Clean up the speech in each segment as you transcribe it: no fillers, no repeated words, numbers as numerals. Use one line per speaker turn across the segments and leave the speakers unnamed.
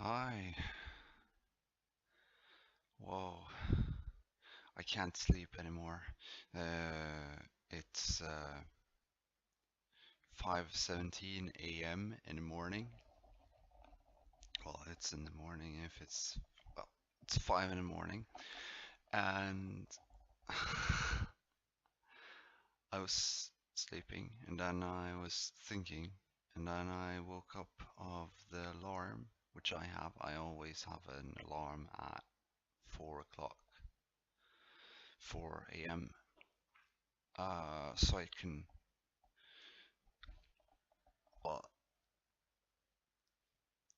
Hi. Whoa. I can't sleep anymore. It's 5:17 a.m. in the morning. Well, it's in the morning if it's 5 in the morning. And I was sleeping and then I was thinking and then I woke up of the alarm, which I have. I always have an alarm at 4 o'clock, 4 a.m. So I can, well,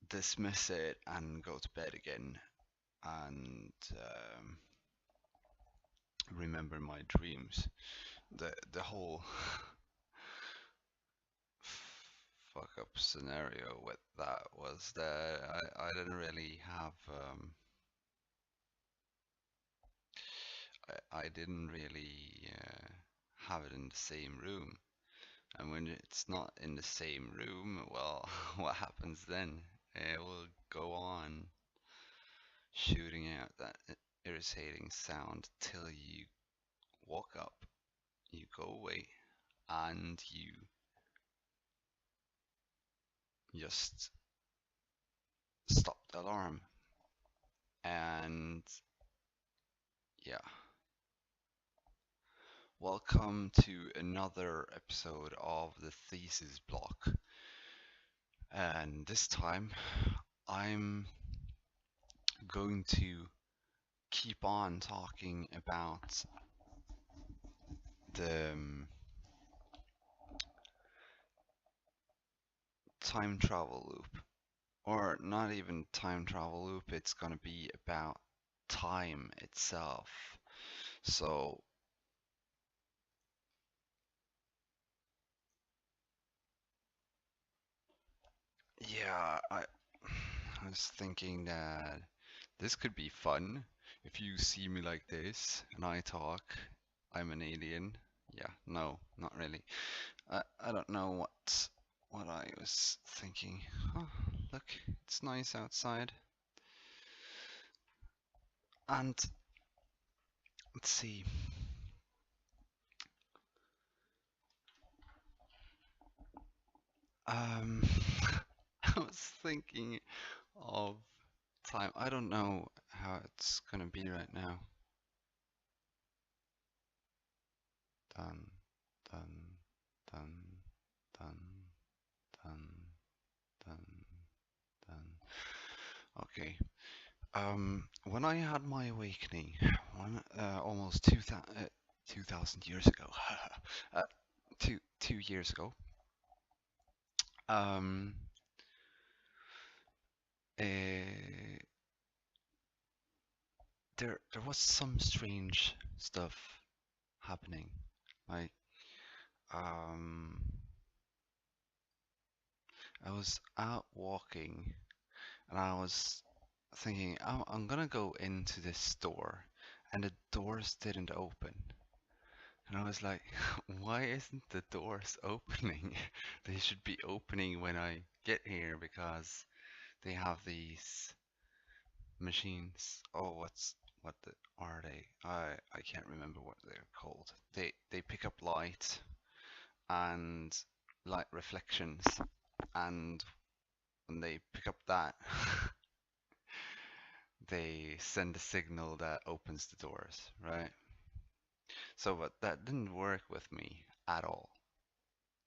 dismiss it and go to bed again and remember my dreams. The whole fuck up scenario with that was that I didn't really have I didn't really have it in the same room. And when it's not in the same room, well, what happens then? It will go on shooting out that irritating sound till you walk up, you go away, and you just stop the alarm. And yeah, welcome to another episode of the Thesis block. And this time I'm going to keep on talking about the time travel loop. Or not even time travel loop, it's gonna be about time itself. So yeah, I was thinking that this could be fun if you see me like this and I talk. I'm an alien. Yeah, no, not really. I don't know what I was thinking. Oh, look, it's nice outside. And let's see. Um, I was thinking of time. I don't know how it's gonna be right now. Dun, dun, dun, dun, dun, dun, dun. Okay. When I had my awakening, almost 2,000 years ago, uh, 2 years ago, um, uh, there was some strange stuff happening. Like, um, I was out walking and I was thinking, I'm gonna go into this store, and the doors didn't open. And I was like, why isn't the doors opening? They should be opening when I get here because they have these machines. Oh, what are they? I can't remember what they're called. They pick up light and light reflections, and when they pick up that, they send a signal that opens the doors, right? So, but that didn't work with me at all.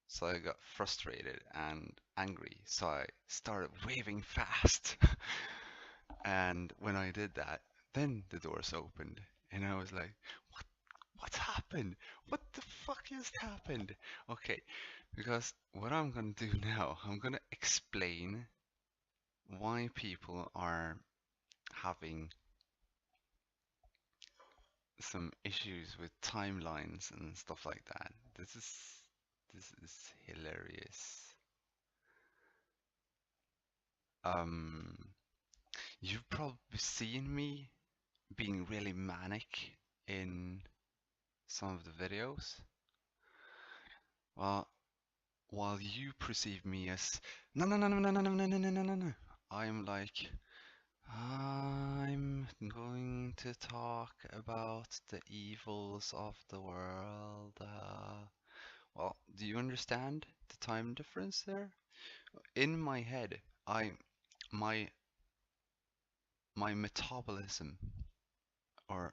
So I got frustrated and angry. So I started waving fast. And when I did that, then the doors opened. And I was like, what, what happened? What the fuck just happened? Okay, because what I'm gonna do now, I'm gonna explain why people are having some issues with timelines and stuff like that. This is hilarious. Um, you've probably seen me being really manic in some of the videos. Well, while you perceive me as no no no no no no no no no no no no, I'm like I'm going to talk about the evils of the world. Well, do you understand the time difference there? In my head, I my my metabolism, or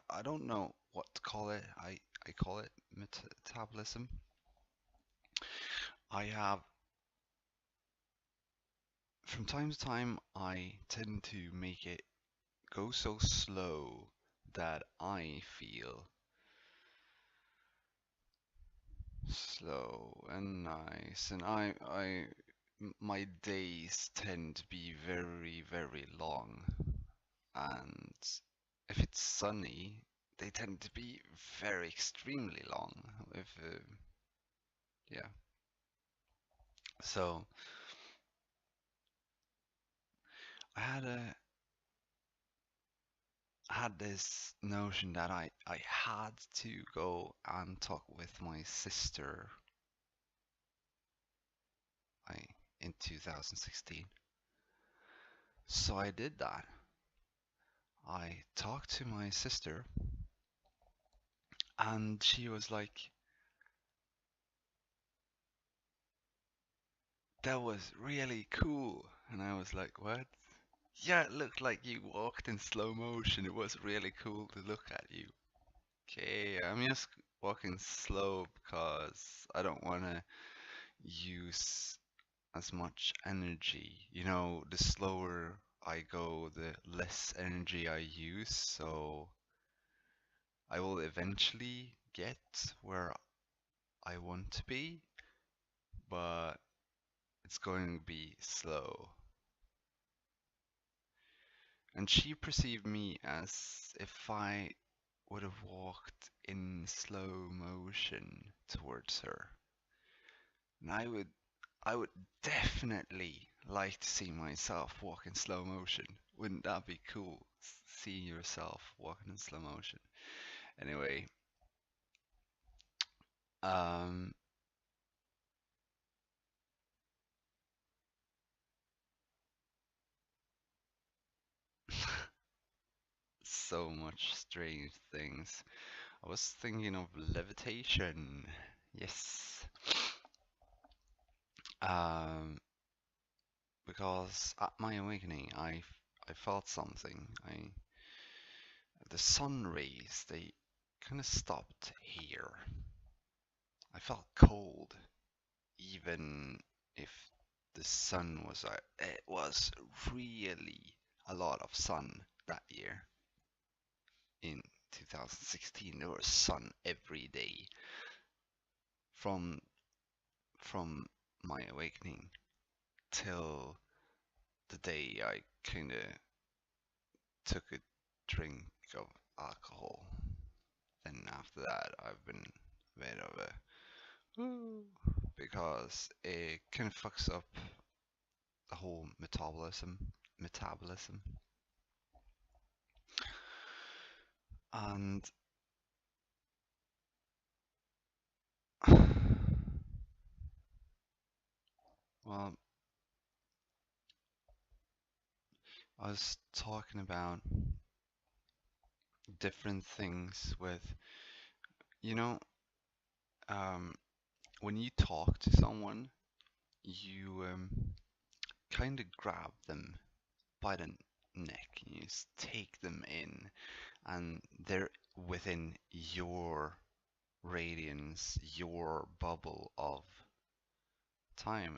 I don't know what to call it. I call it metabolism. I have from time to time I tend to make it go so slow that I feel slow and nice, and my days tend to be very, very long, and if it's sunny, they tend to be very extremely long. If yeah, so I had this notion that I had to go and talk with my sister I in 2016. So I did that. I talked to my sister, and she was like, "That was really cool." And I was like, "What?" "Yeah, it looked like you walked in slow motion. It was really cool to look at you." Okay, I'm just walking slow because I don't want to use as much energy. You know, the slower I go, the less energy I use, so I will eventually get where I want to be, but it's going to be slow. And she perceived me as if I would have walked in slow motion towards her. And I would definitely like to see myself walk in slow motion. Wouldn't that be cool? Seeing yourself walking in slow motion. Anyway, um, so much strange things. I was thinking of levitation. Yes. Um, because at my awakening, I felt something. The sun rays, they kind of stopped here. I felt cold, even if the sun was it was really a lot of sun that year. In 2016, there was sun every day from from my awakening till the day I kind of took a drink of alcohol. Then after that, I've been a bit of a woo, because it kind of fucks up the whole metabolism. And well, I was talking about different things with, you know, um, when you talk to someone, you kind of grab them by the neck, and you just take them in, and they're within your radiance, your bubble of time,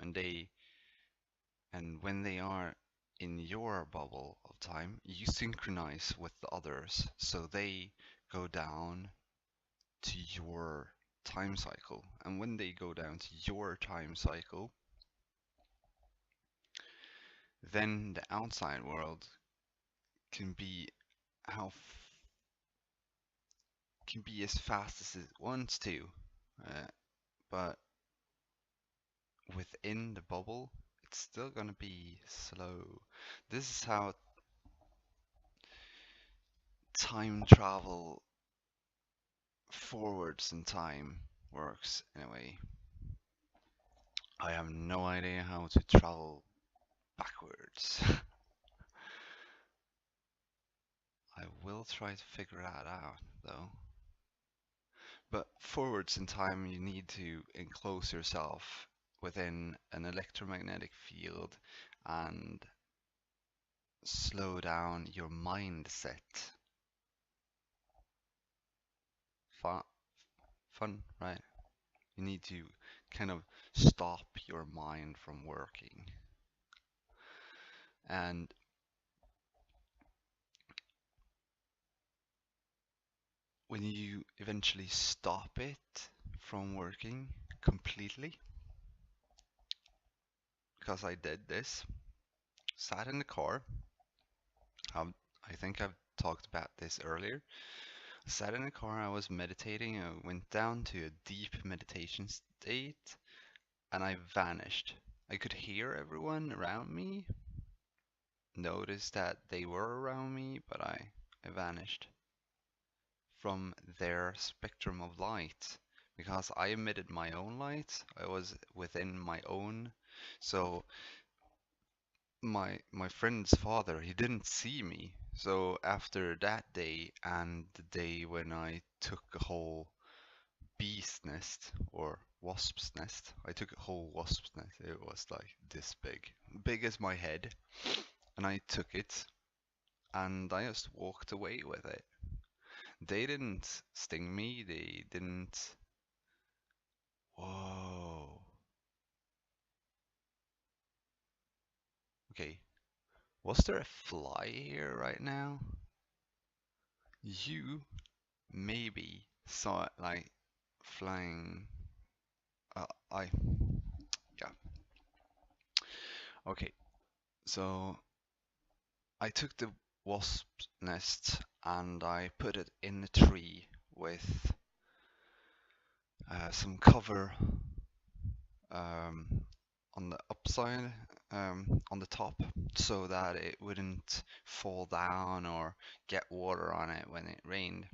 and when they are in your bubble of time, you synchronize with the others, so they go down to your time cycle. And when they go down to your time cycle, then the outside world can be how can be as fast as it wants to, uh, but within the bubble, it's still gonna be slow. This is how time travel forwards in time works anyway. I have no idea how to travel backwards. I will try to figure that out though. But forwards in time, you need to enclose yourself within an electromagnetic field and slow down your mindset. Fun, fun, right? You need to kind of stop your mind from working. And when you eventually stop it from working completely, because I did this, sat in the car. I think I've talked about this earlier. Sat in the car, I was meditating, I went down to a deep meditation state, and I vanished. I could hear everyone around me, noticed that they were around me, but I vanished from their spectrum of light because I emitted my own light. I was within my own. So my friend's father, he didn't see me. So after that day and the day when I took a whole bee's nest or wasp's nest, I took a whole wasp's nest. It was like this big as my head, and I took it and I just walked away with it. They didn't sting me. They didn't. Whoa. Okay. Was there a fly here right now? You maybe saw it like flying. I. Yeah. Okay. So I took the wasp's nest and I put it in a tree with some cover um, on the upside, on the top, so that it wouldn't fall down or get water on it when it rained.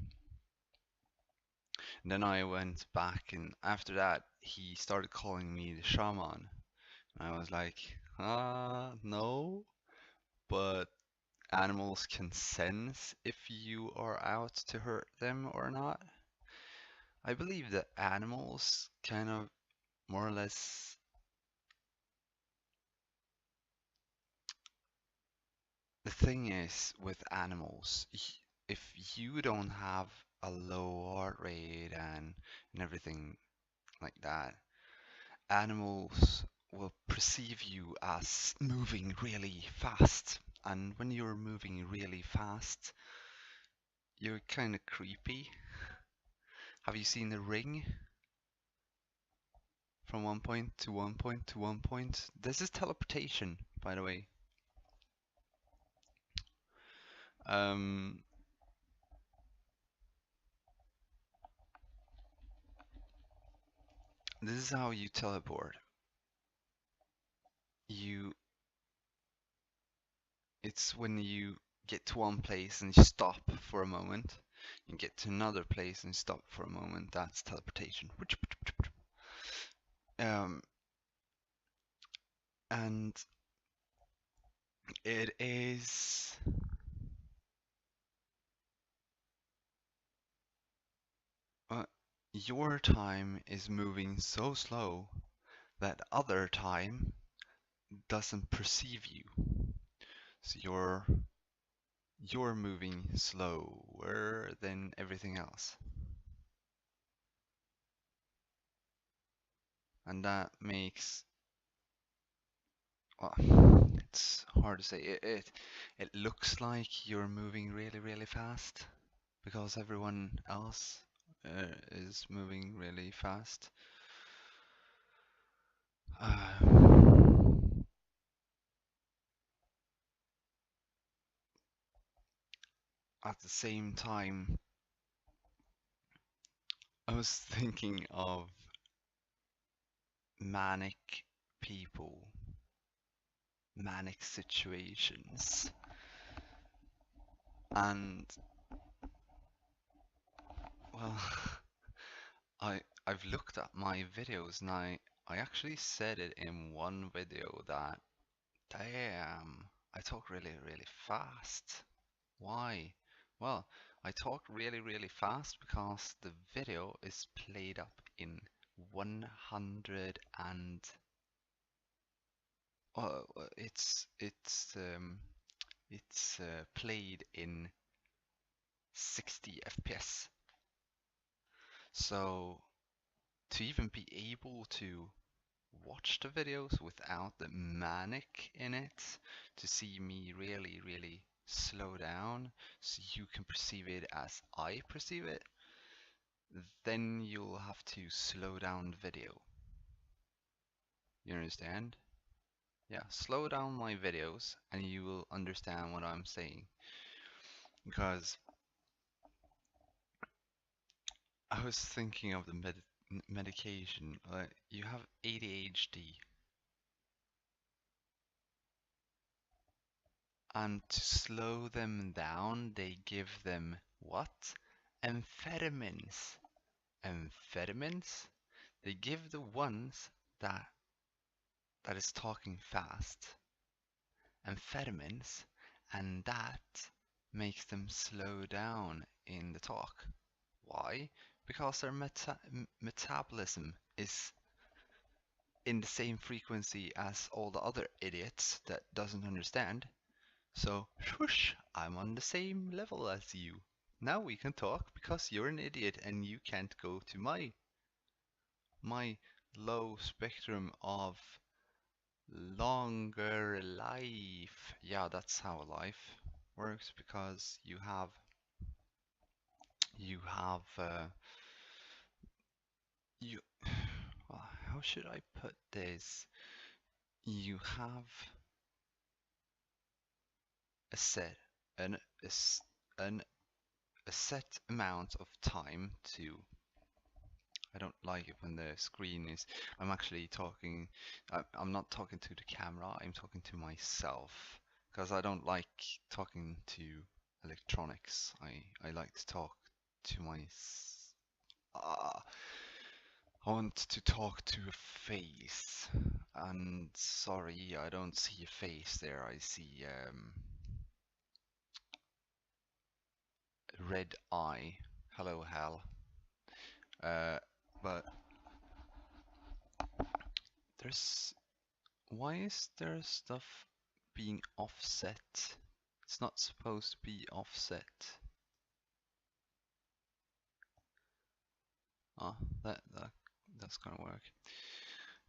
And then I went back, and after that, he started calling me the shaman. And I was like, no, but animals can sense if you are out to hurt them or not. I believe that animals kind of more or less. The thing is with animals, if you don't have a low heart rate and everything like that, animals will perceive you as moving really fast. And when you're moving really fast, you're kind of creepy. Have you seen the ring? From one point to one point to one point. This is teleportation, by the way. Um, this is how you teleport. You It's when you get to one place and you stop for a moment. You get to another place and stop for a moment. That's teleportation. Um, and it is your time is moving so slow that other time doesn't perceive you. So you're moving slower than everything else. And that makes, well, it's hard to say. It looks like you're moving really, really fast because everyone else is moving really fast. At the same time, I was thinking of manic people, manic situations, and well, I've looked at my videos and I actually said it in one video that, damn, I talk really, really fast. Why? Well, I talk really, really fast because the video is played up in 100 and it's played in 60 FPS. So to even be able to watch the videos without the manic in it, to see me really, really slow down so you can perceive it as I perceive it, then you'll have to slow down the video. You understand? Yeah, slow down my videos and you will understand what I'm saying. Because I was thinking of the medication. You have ADHD, and to slow them down, they give them what? Amphetamines. Amphetamines? They give the ones that is talking fast amphetamines, and that makes them slow down in the talk. Why? Because their metabolism is in the same frequency as all the other idiots that doesn't understand. So, whoosh, I'm on the same level as you. Now we can talk because you're an idiot and you can't go to my low spectrum of longer life. Yeah, that's how life works because you have you well, how should I put this? You have a set an a, s- an a set amount of time to. I don't like it when the screen is. I'm actually talking. I'm not talking to the camera. I'm talking to myself because I don't like talking to electronics. I like to talk to my. Uh, I want to talk to a face. And sorry, I don't see a face there. I see red eye. Hello, Hal. Uh, but there's why is there stuff being offset? It's not supposed to be offset. Ah, that's gonna work.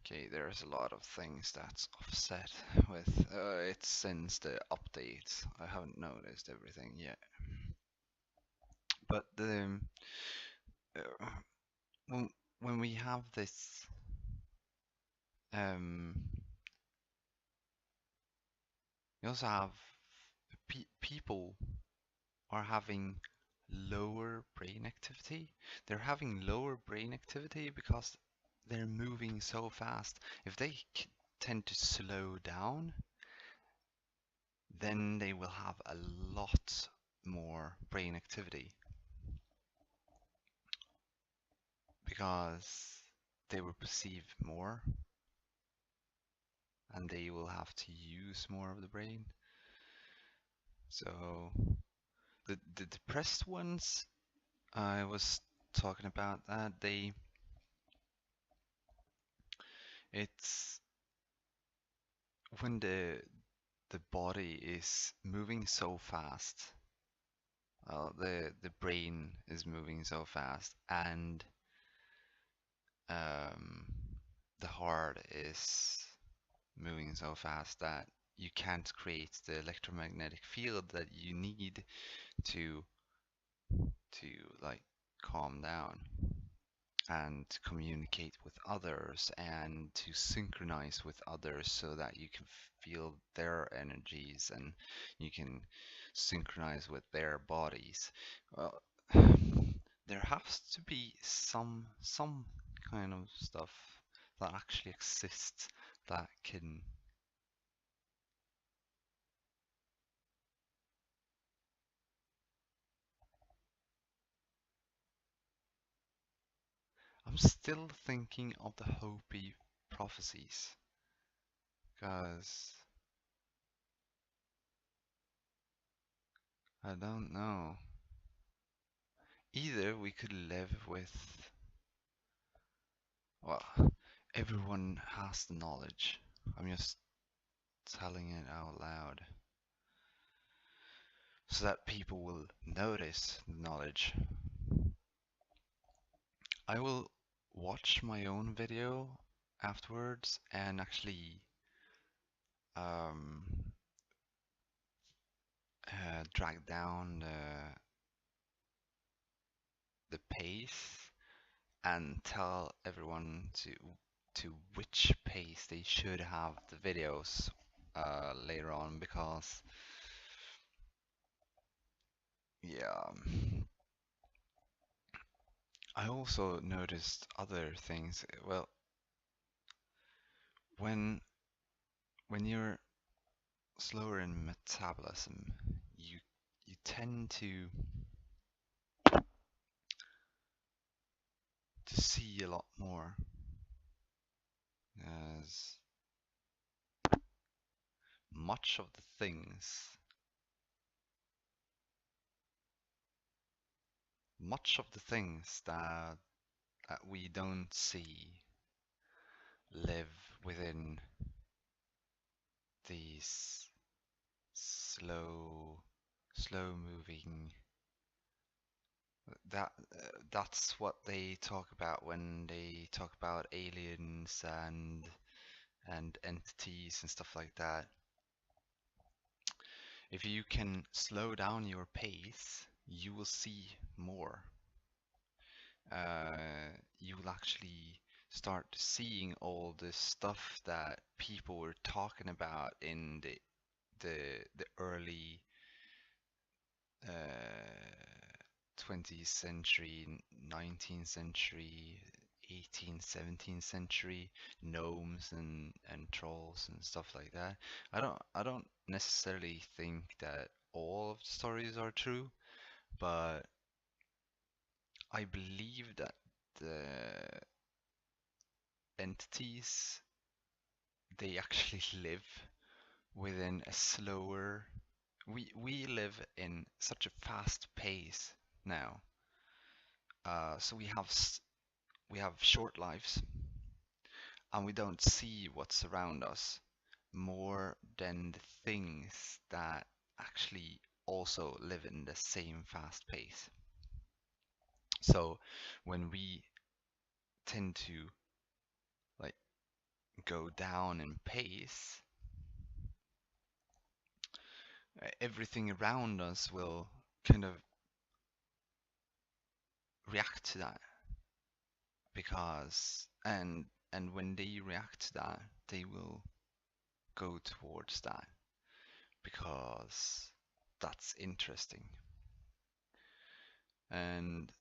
Okay, there's a lot of things that's offset with it's since the update. I haven't noticed everything yet. But the uh, when we have this um we also have people are having lower brain activity. They're having lower brain activity because they're moving so fast. If they tend to slow down, then they will have a lot more brain activity because they will perceive more and they will have to use more of the brain. So the depressed ones, I was talking about that, it's when the body is moving so fast. Well, the brain is moving so fast, and um, the heart is moving so fast that you can't create the electromagnetic field that you need to to like calm down and communicate with others and to synchronize with others so that you can feel their energies and you can synchronize with their bodies. Well, there has to be some kind of stuff that actually exists that can. I'm still thinking of the Hopi prophecies because I don't know. either we could live with, well, everyone has the knowledge. I'm just telling it out loud so that people will notice the knowledge. I will watch my own video afterwards and actually um, drag down the pace and tell everyone to which pace they should have the videos later on, because yeah, I also noticed other things. Well, when when you're slower in metabolism, you tend to see a lot more, as much of the things that we don't see live within these slow moving, that's what they talk about when they talk about aliens and entities and stuff like that. If you can slow down your pace, you will see more. You will actually start seeing all the stuff that people were talking about in the early 20th century, 19th century, 18th, 17th century, gnomes and trolls and stuff like that. I don't necessarily think that all of the stories are true, but I believe that the entities, they actually live within a slower, we live in such a fast pace now. So we have short lives, and we don't see what's around us more than the things that actually also live in the same fast pace. So when we tend to like go down in pace, everything around us will kind of react to that, because and when they react to that, they will go towards that because that's interesting. And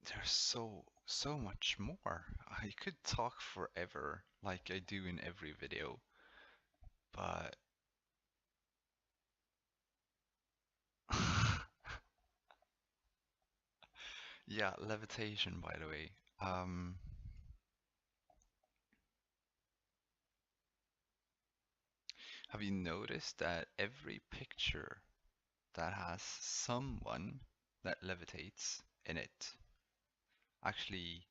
there's so much more. I could talk forever like I do in every video, but yeah, levitation, by the way. Um, have you noticed that every picture that has someone that levitates in it actually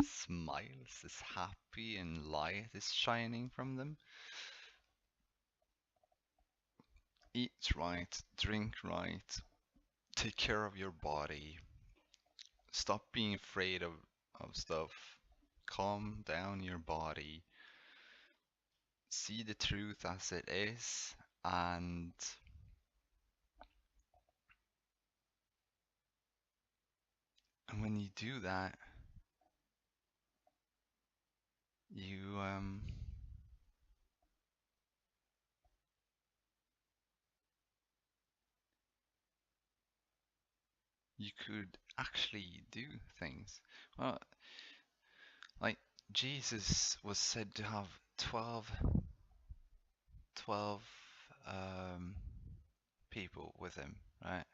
smiles, is happy, and light is shining from them? Eat right, drink right, take care of your body, stop being afraid of stuff, calm down your body, see the truth as it is, and when you do that, you you could actually do things. Well, like Jesus was said to have 12 um, people with him, right?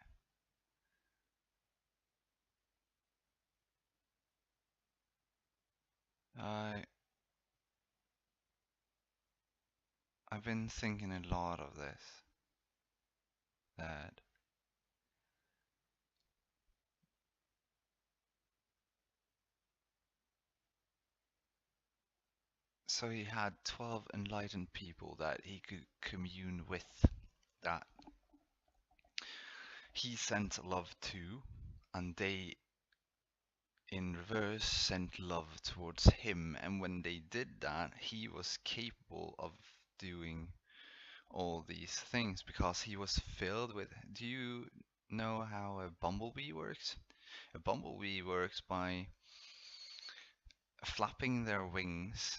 I I've been thinking a lot of this, that so he had 12 enlightened people that he could commune with, that he sent love to, and they in reverse sent love towards him. And when they did that, he was capable of doing all these things because he was filled with. Do you know how a bumblebee works? A bumblebee works by flapping their wings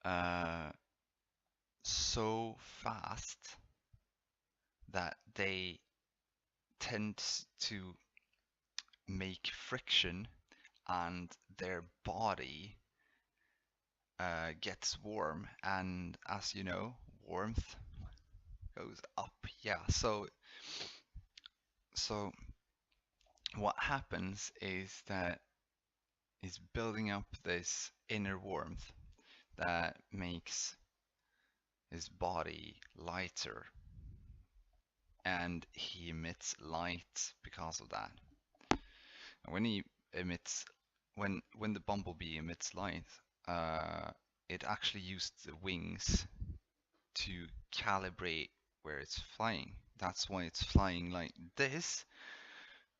uh, so fast that they tend to make friction, and their body gets warm. And as you know, warmth goes up. Yeah, so what happens is that he's building up this inner warmth that makes his body lighter, and he emits light because of that. And when he emits, when the bumblebee emits light, uh, it actually used the wings to calibrate where it's flying. That's why it's flying like this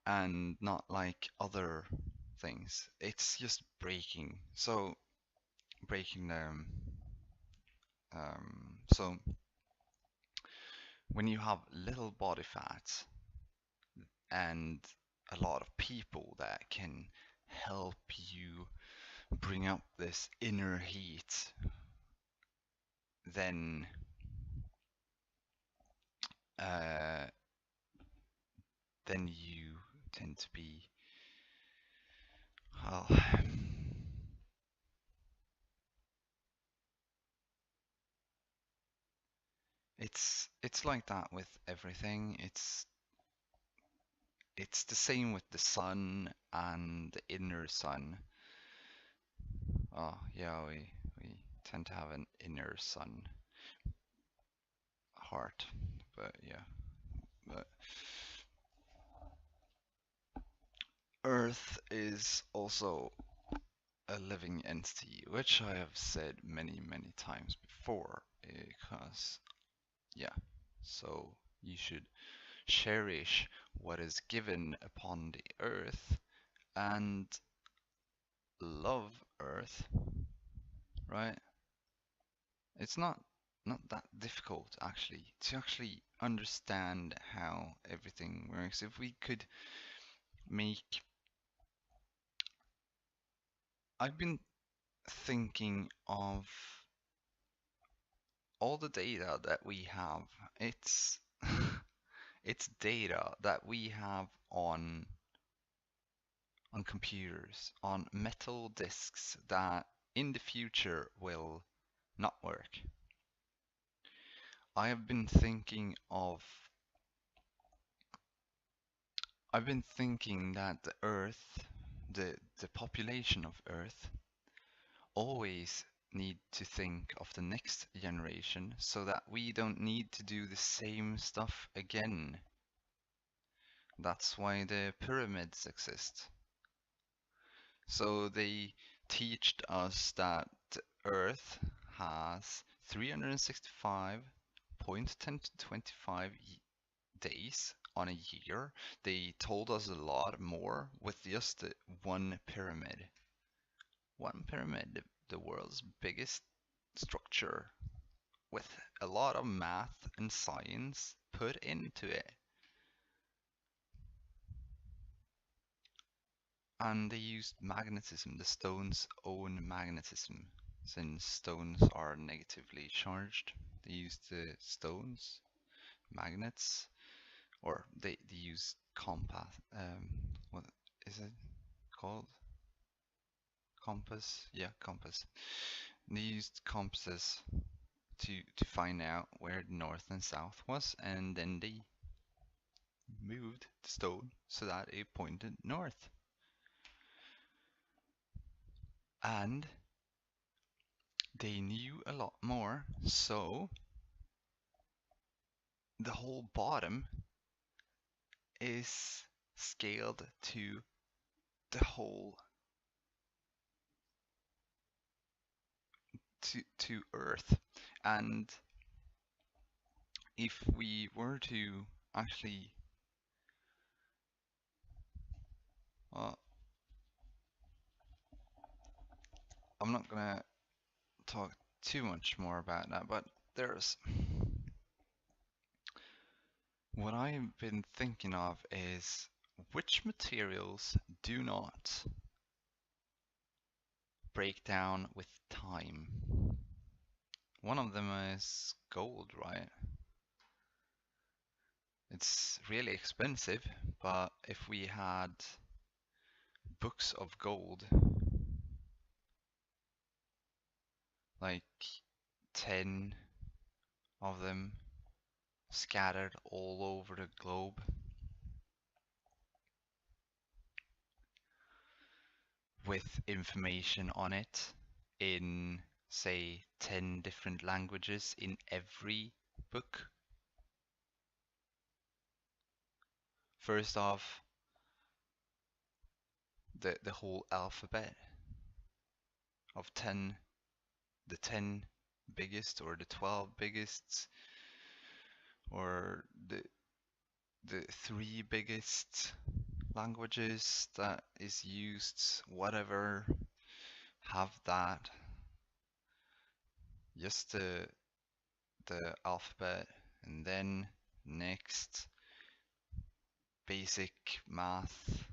and not like other things. It's just braking. So breaking them. So when you have little body fat and a lot of people that can help you bring up this inner heat, then uh, then you tend to be, well, it's like that with everything. It's the same with the sun and the inner sun. Oh yeah, we tend to have an inner sun heart, but yeah, but Earth is also a living entity, which I have said many times before, because yeah, so you should cherish what is given upon the earth and love Earth, right? It's not that difficult actually to actually understand how everything works. If we could make, I've been thinking of all the data that we have. It's it's data that we have on computers, on metal disks that in the future will not work. I have been thinking of I've been thinking that the Earth, the population of Earth, always need to think of the next generation so that we don't need to do the same stuff again. That's why the pyramids exist. So they teach us that the Earth has 365.1025 days on a year. They told us a lot more with just one pyramid. One pyramid, the world's biggest structure, with a lot of math and science put into it. And they used magnetism, the stone's own magnetism, since stones are negatively charged. They used the stones, magnets, or they used compass. What is it called? Compass? Yeah, compass. They used compasses to find out where the north and south was, and then they moved the stone so that it pointed north. And they knew a lot more, so the whole bottom is scaled to the whole to Earth. And if we were to actually, well, I'm not gonna talk too much more about that, but there's what I've been thinking of is which materials do not break down with time. One of them is gold, right? It's really expensive, but if we had books of gold, like 10 of them scattered all over the globe, with information on it in, say, 10 different languages in every book. First off, the whole alphabet of 10, the 10 biggest or the 12 biggest or the 3 biggest languages that is used, whatever, have that. Just the alphabet, and then next basic math,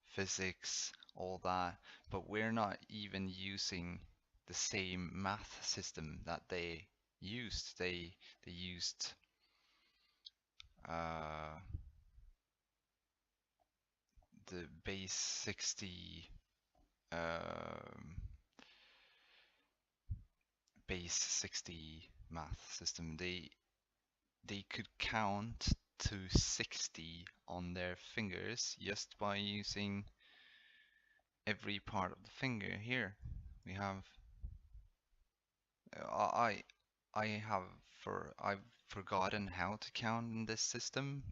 physics, all that. But we're not even using the same math system that they used. They used the base 60 um, base 60 math system. They could count to 60 on their fingers just by using every part of the finger. Here we have I have I've forgotten how to count in this system,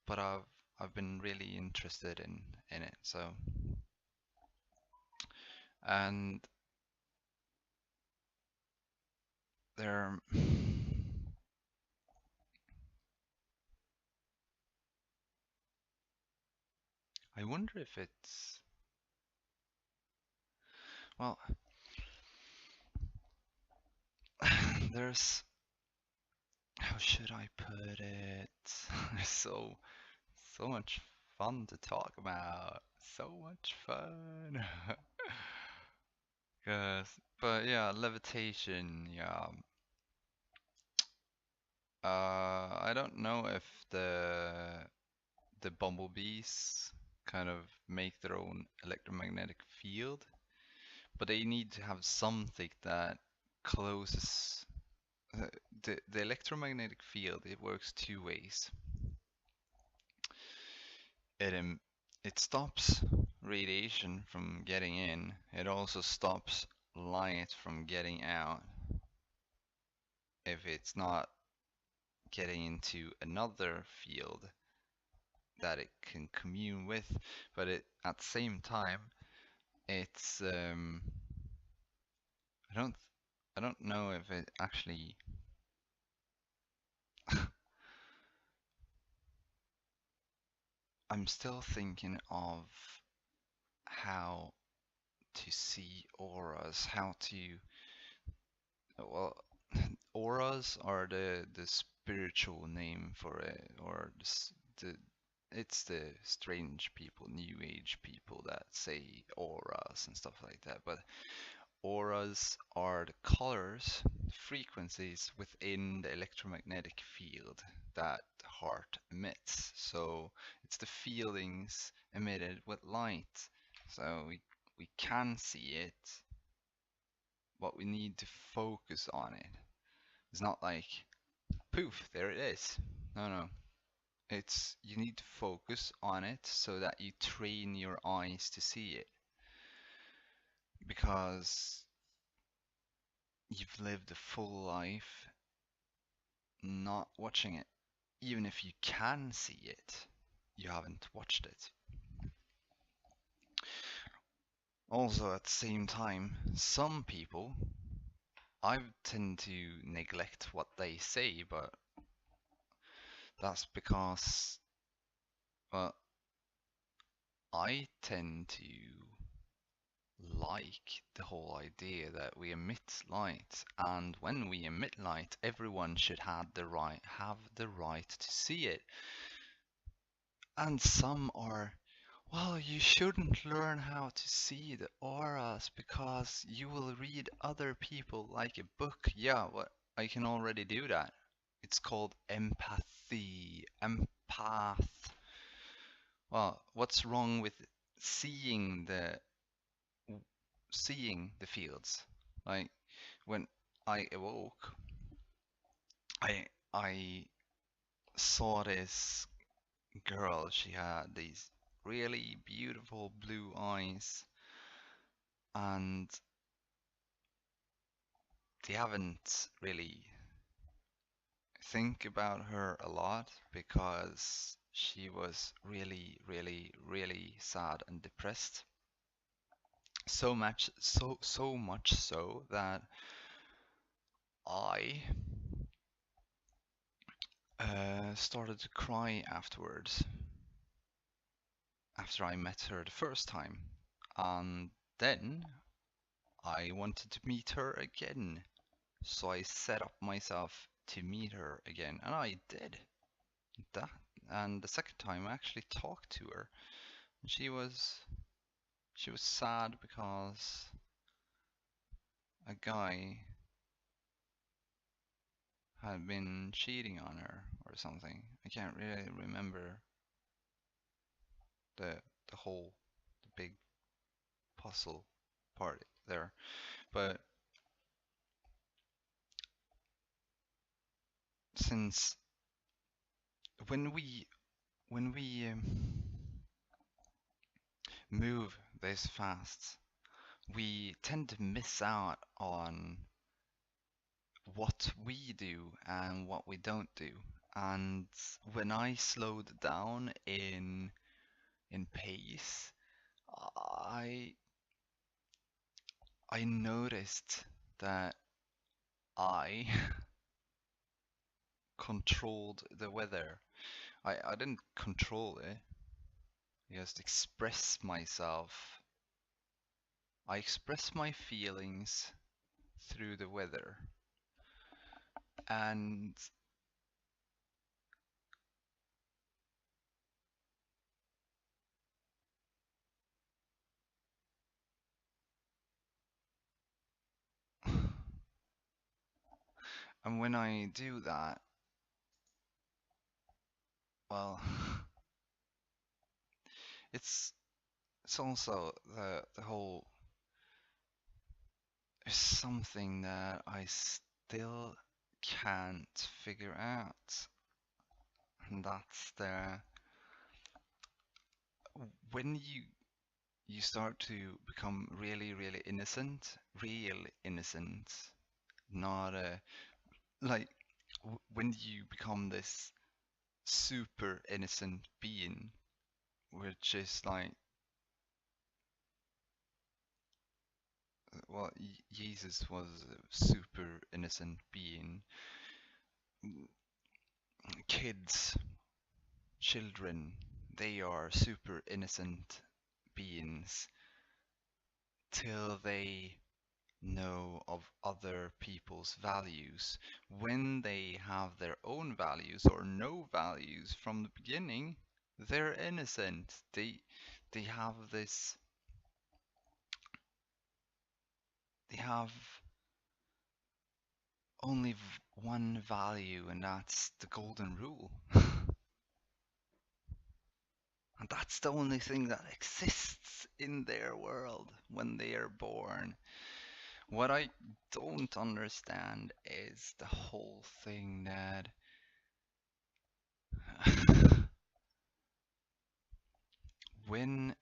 but I've been really interested in it. So, and there I wonder if it's, well, there's, how should I put it? So so much fun to talk about. So much fun. 'But yeah, levitation, yeah. I don't know if the bumblebees kind of make their own electromagnetic field, but they need to have something that closes the electromagnetic field. It works two ways. It it stops radiation from getting in. It also stops light from getting out if it's not getting into another field that it can commune with. But at the same time, it's I don't I don't know if it actually I'm still thinking of how to see auras, how to, well, auras are the spiritual name for it, or the it's the strange people, new age people that say auras and stuff like that. But auras are the colors, frequencies within the electromagnetic field that the heart emits. So it's the feelings emitted with light. So we can see it, but we need to focus on it. It's not like poof, there it is. No, no. It's you need to focus on it so that you train your eyes to see it. Because you've lived a full life not watching it. Even if you can see it, you haven't watched it. Also, at the same time, some people, I tend to neglect what they say, but that's because, well, I tend to like the whole idea that we emit light, and when we emit light, everyone should have the right to see it. And some are, well, you shouldn't learn how to see the auras because you will read other people like a book. Yeah, well, I can already do that. It's called empathy. Empath. Well, what's wrong with seeing the seeing the fields? Like when I awoke, I saw this girl. She had these really beautiful blue eyes, and they haven't really think about her a lot because she was really, really, really sad and depressed. So much so that I started to cry afterwards, after I met her the first time. And then I wanted to meet her again. So I set up myself to meet her again, and I did that. And the second time I actually talked to her. And she was sad because a guy had been cheating on her or something. I can't really remember the the big puzzle part there. But since when we move this fast, we tend to miss out on what we do and what we don't do. And when I slowed down in pace, I I noticed that I controlled the weather. I didn't control it. I just express myself. I express my feelings through the weather. And and when I do that, well, it's it's also the whole is something that I still can't figure out. And that's when you start to become really, really innocent, real innocent, not like when you become this super innocent being, which is like, well, Jesus was a super innocent being. Kids, children, they are super innocent beings till they know of other people's values. When they have their own values or no values from the beginning, they're innocent. They have this they have only one value, and that's the golden rule. And that's the only thing that exists in their world when they are born. What I don't understand is the whole thing that when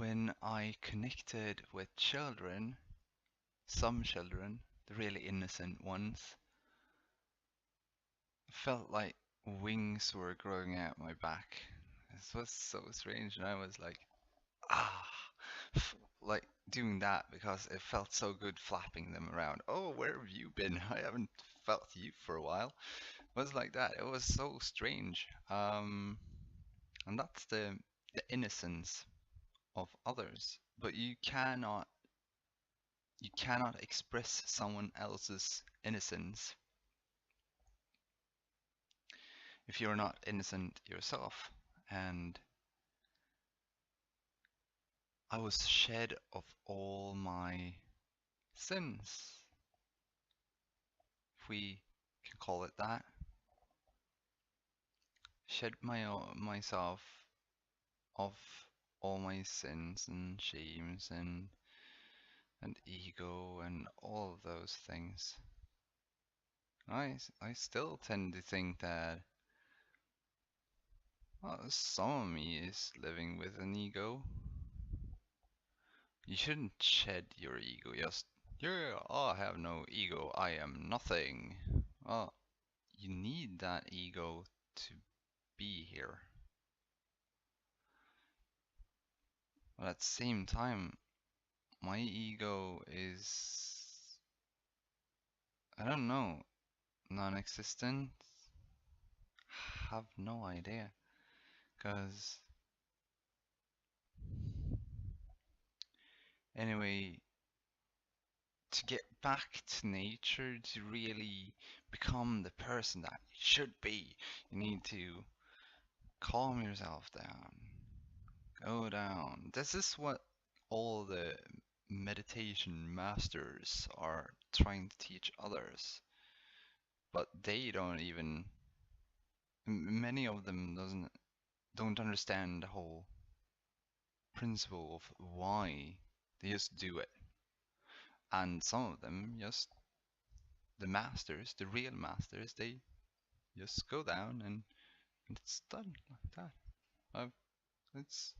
when I connected with children, some children, the really innocent ones, felt like wings were growing out my back. This was so strange, and I was like, ah, like doing that because it felt so good flapping them around. Oh, where have you been? I haven't felt you for a while. It was like that. It was so strange. And that's the innocence of others. But you cannot express someone else's innocence if you're not innocent yourself. And I was shed of all my sins, if we can call it that. Shed myself of all my sins and shames and ego and all of those things. I still tend to think that some of me is living with an ego. You shouldn't shed your ego. Just, yeah, I have no ego. I am nothing. Well, you need that ego to be here. But at the same time, my ego is, I don't know, non-existent. Have no idea. Because, anyway, to get back to nature, to really become the person that you should be, you need to calm yourself down, go down. This is what all the meditation masters are trying to teach others, but they don't even, many of them don't understand the whole principle of why. They just do it. And some of them just, the masters, the real masters, they just go down and it's done like that. It's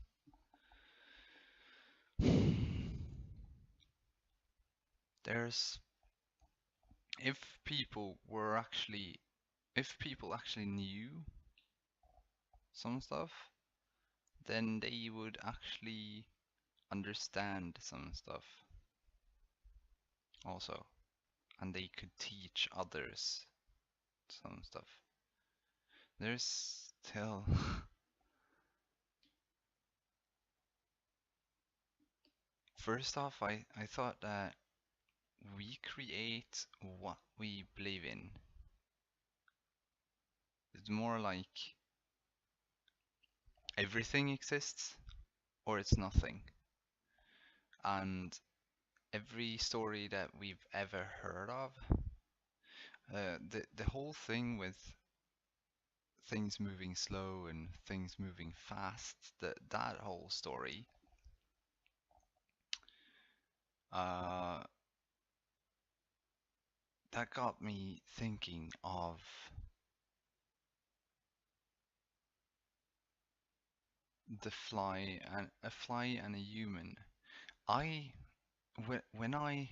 there's if people were actually if people actually knew some stuff, then they would actually understand some stuff also, and they could teach others some stuff. There's still first off, I thought that we create what we believe in. It's more like everything exists or it's nothing. And every story that we've ever heard of, the whole thing with things moving slow and things moving fast, that whole story, uh, that got me thinking of the fly and a fly and a human. I when I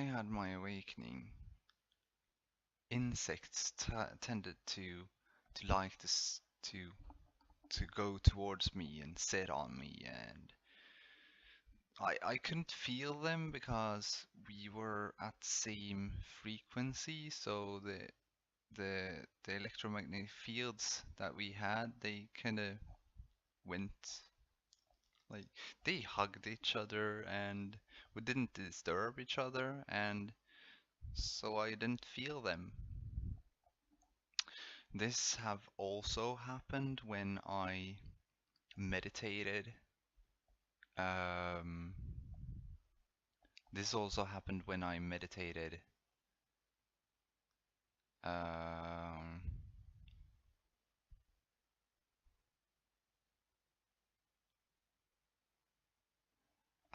had my awakening, insects tended to like this to go towards me and sit on me, and I couldn't feel them because we were at same frequency, so the electromagnetic fields that we had, they kind of went like they hugged each other and we didn't disturb each other, and so I didn't feel them. This have also happened when I meditated. Um, this also happened when I meditated um,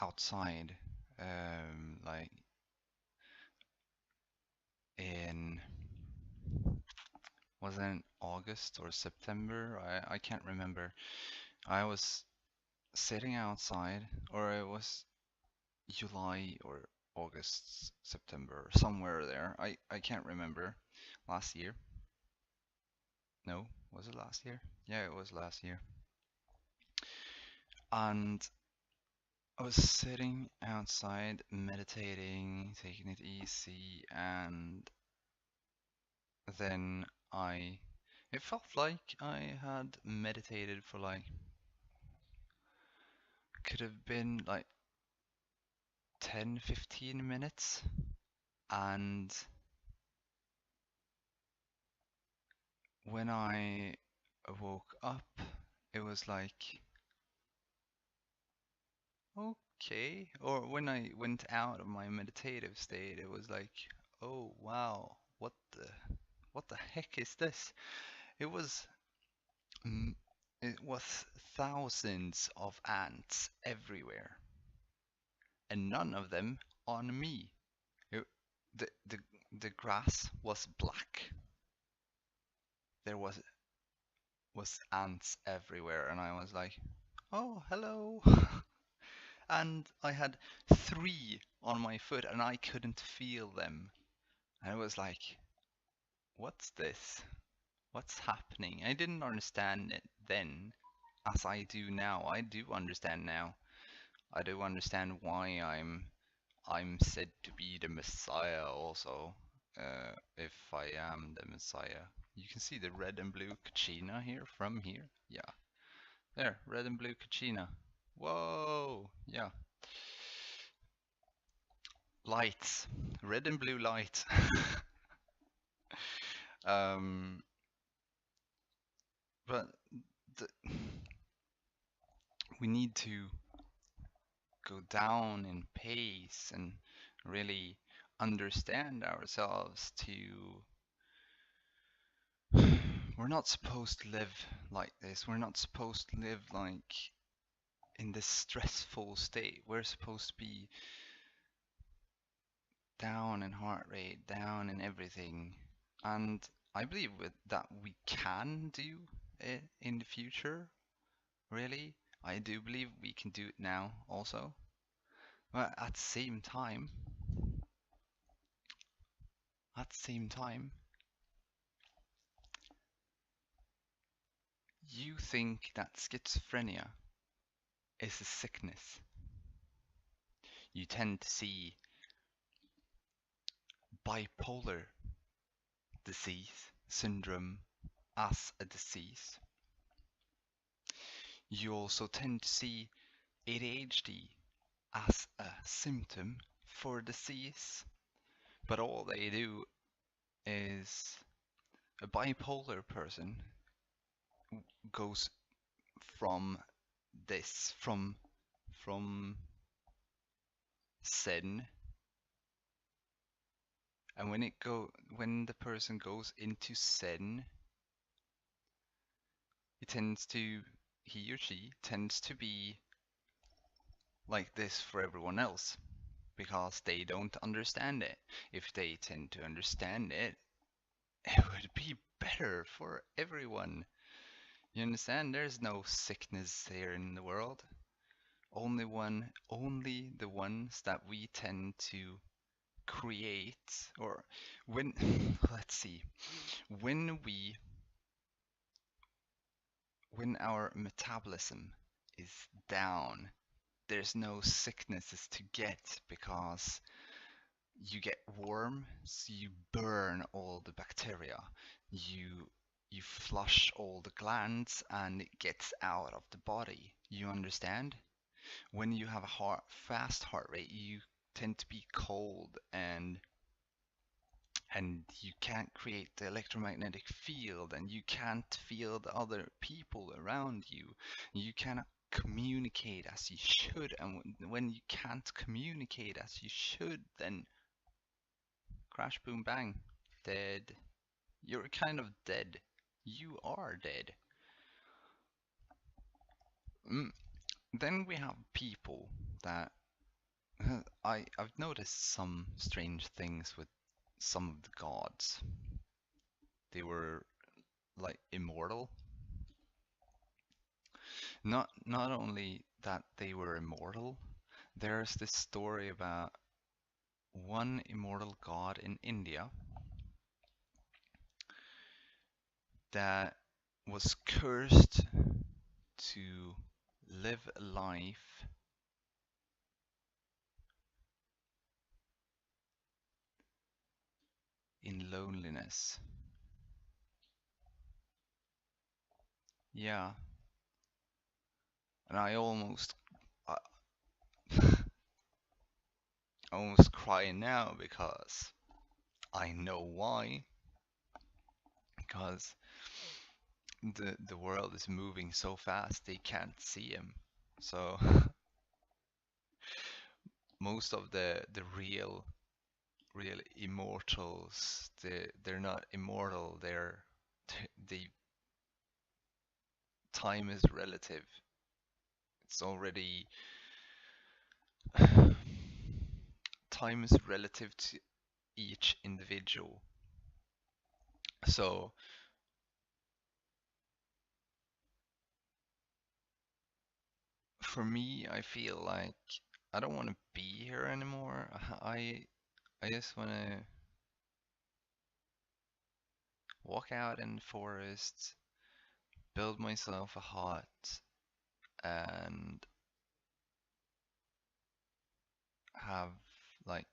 outside, like in Was it in August or September? I can't remember. I was sitting outside, or it was July or August, September, somewhere there. I can't remember. Last year? No, was it last year? Yeah, it was last year. And I was sitting outside, meditating, taking it easy, and then it felt like I had meditated for like, could have been like 10, 15 minutes. And when I woke up, it was like, okay. Or when I went out of my meditative state, it was like, oh wow, what the heck is this? It was mm, it was thousands of ants everywhere, and none of them on me. It, the grass was black. There was ants everywhere, and I was like, oh, hello. And I had three on my foot, and I couldn't feel them. And it was like, what's this? What's happening? I didn't understand it then, as I do now. I do understand now. I do understand why I'm said to be the Messiah also. If I am the Messiah. You can see the red and blue Kachina here from here. Yeah. There, red and blue Kachina. Whoa! Yeah. Lights. Red and blue light. um, but the, we need to go down in pace and really understand ourselves to. We're not supposed to live like this. We're not supposed to live like in this stressful state. We're supposed to be down in heart rate, down in everything. And I believe that we can do it in the future, really. I do believe we can do it now also. But at the same time, you think that schizophrenia is a sickness. You tend to see bipolar disease syndrome as a disease. You also tend to see ADHD as a symptom for disease, but all they do is a bipolar person goes from from Zen, and when the person goes into Zen, he or she tends to be like this for everyone else because they don't understand it. If they tend to understand it, it would be better for everyone. You understand? There's no sickness here in the world. Only the ones that we tend to create, or when, let's see, when when our metabolism is down, there's no sicknesses to get because you get warm, so you burn all the bacteria. You flush all the glands and it gets out of the body. You understand? When you have a fast heart rate, you tend to be cold and you can't create the electromagnetic field and you can't feel the other people around you. You cannot communicate as you should, and when you can't communicate as you should, then crash, boom, bang, dead. You're kind of dead. You are dead. Mm. Then we have people that I've noticed some strange things with some of the gods. They were immortal. Not only that they were immortal, there's this story about one immortal god in India that was cursed to live a life in loneliness. Yeah, and I almost cry now because I know why. Because the world is moving so fast they can't see him. So most of the real immortals, they're not immortal. The time is relative. It's already time is relative to each individual. So for me, I feel like I don't want to be here anymore. I just want to walk out in the forest, build myself a hut, and have like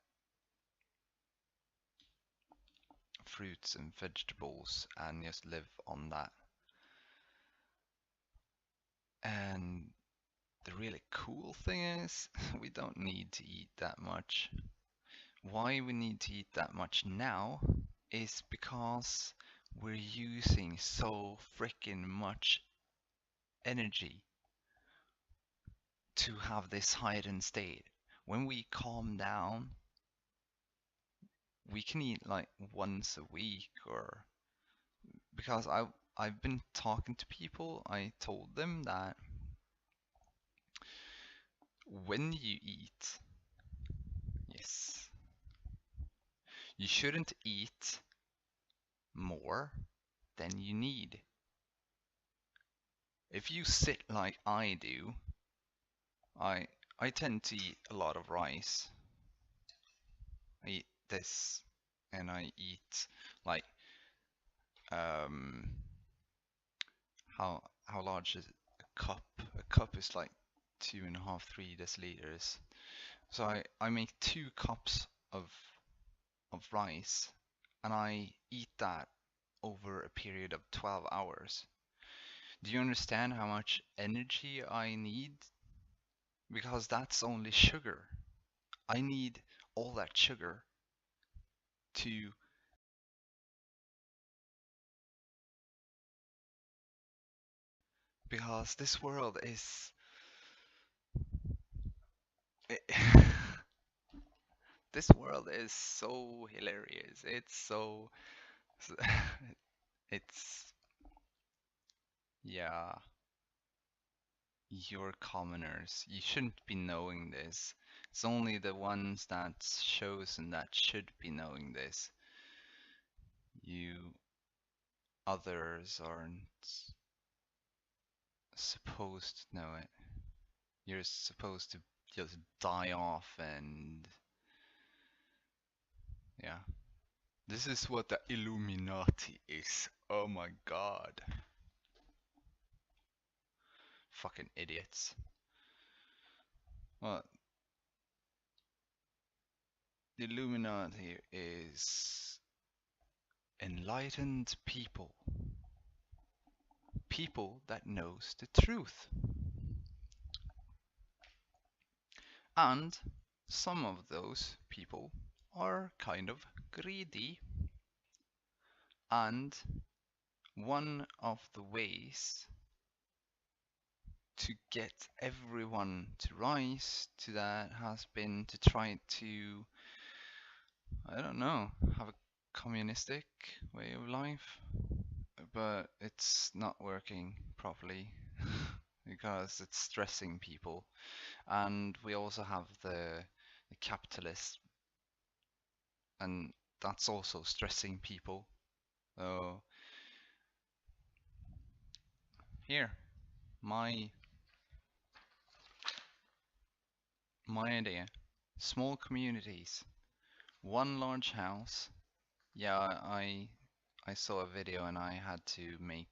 fruits and vegetables and just live on that. And the really cool thing is we don't need to eat that much. Why we need to eat that much now is because we're using so freaking much energy to have this heightened state. When we calm down, we can eat like once a week, or because I've been talking to people, I told them that when you eat, yes, you shouldn't eat more than you need. If you sit like I do, I I tend to eat a lot of rice. I eat this, and I eat like um how large is a cup? A cup is like 2.5, 3 deciliters. So I make 2 cups of rice, and I eat that over a period of 12 hours. Do you understand how much energy I need? Because that's only sugar. I need all that sugar to, because this world is this world is so hilarious. It's so it's yeah, you're commoners. You shouldn't be knowing this. It's only the ones that's chosen that should be knowing this. You others aren't supposed to know it. You're supposed to just die off and yeah. This is what the Illuminati is. Oh my god. Fucking idiots. Well, the Illuminati is enlightened people. People that knows the truth. And some of those people are kind of greedy. And one of the ways to get everyone to rise to that has been to try to, I don't know, have a communistic way of life, but it's not working properly because it's stressing people. And we also have the capitalist, and that's also stressing people. So here, my idea. Small communities, one large house. Yeah, I saw a video and I had to make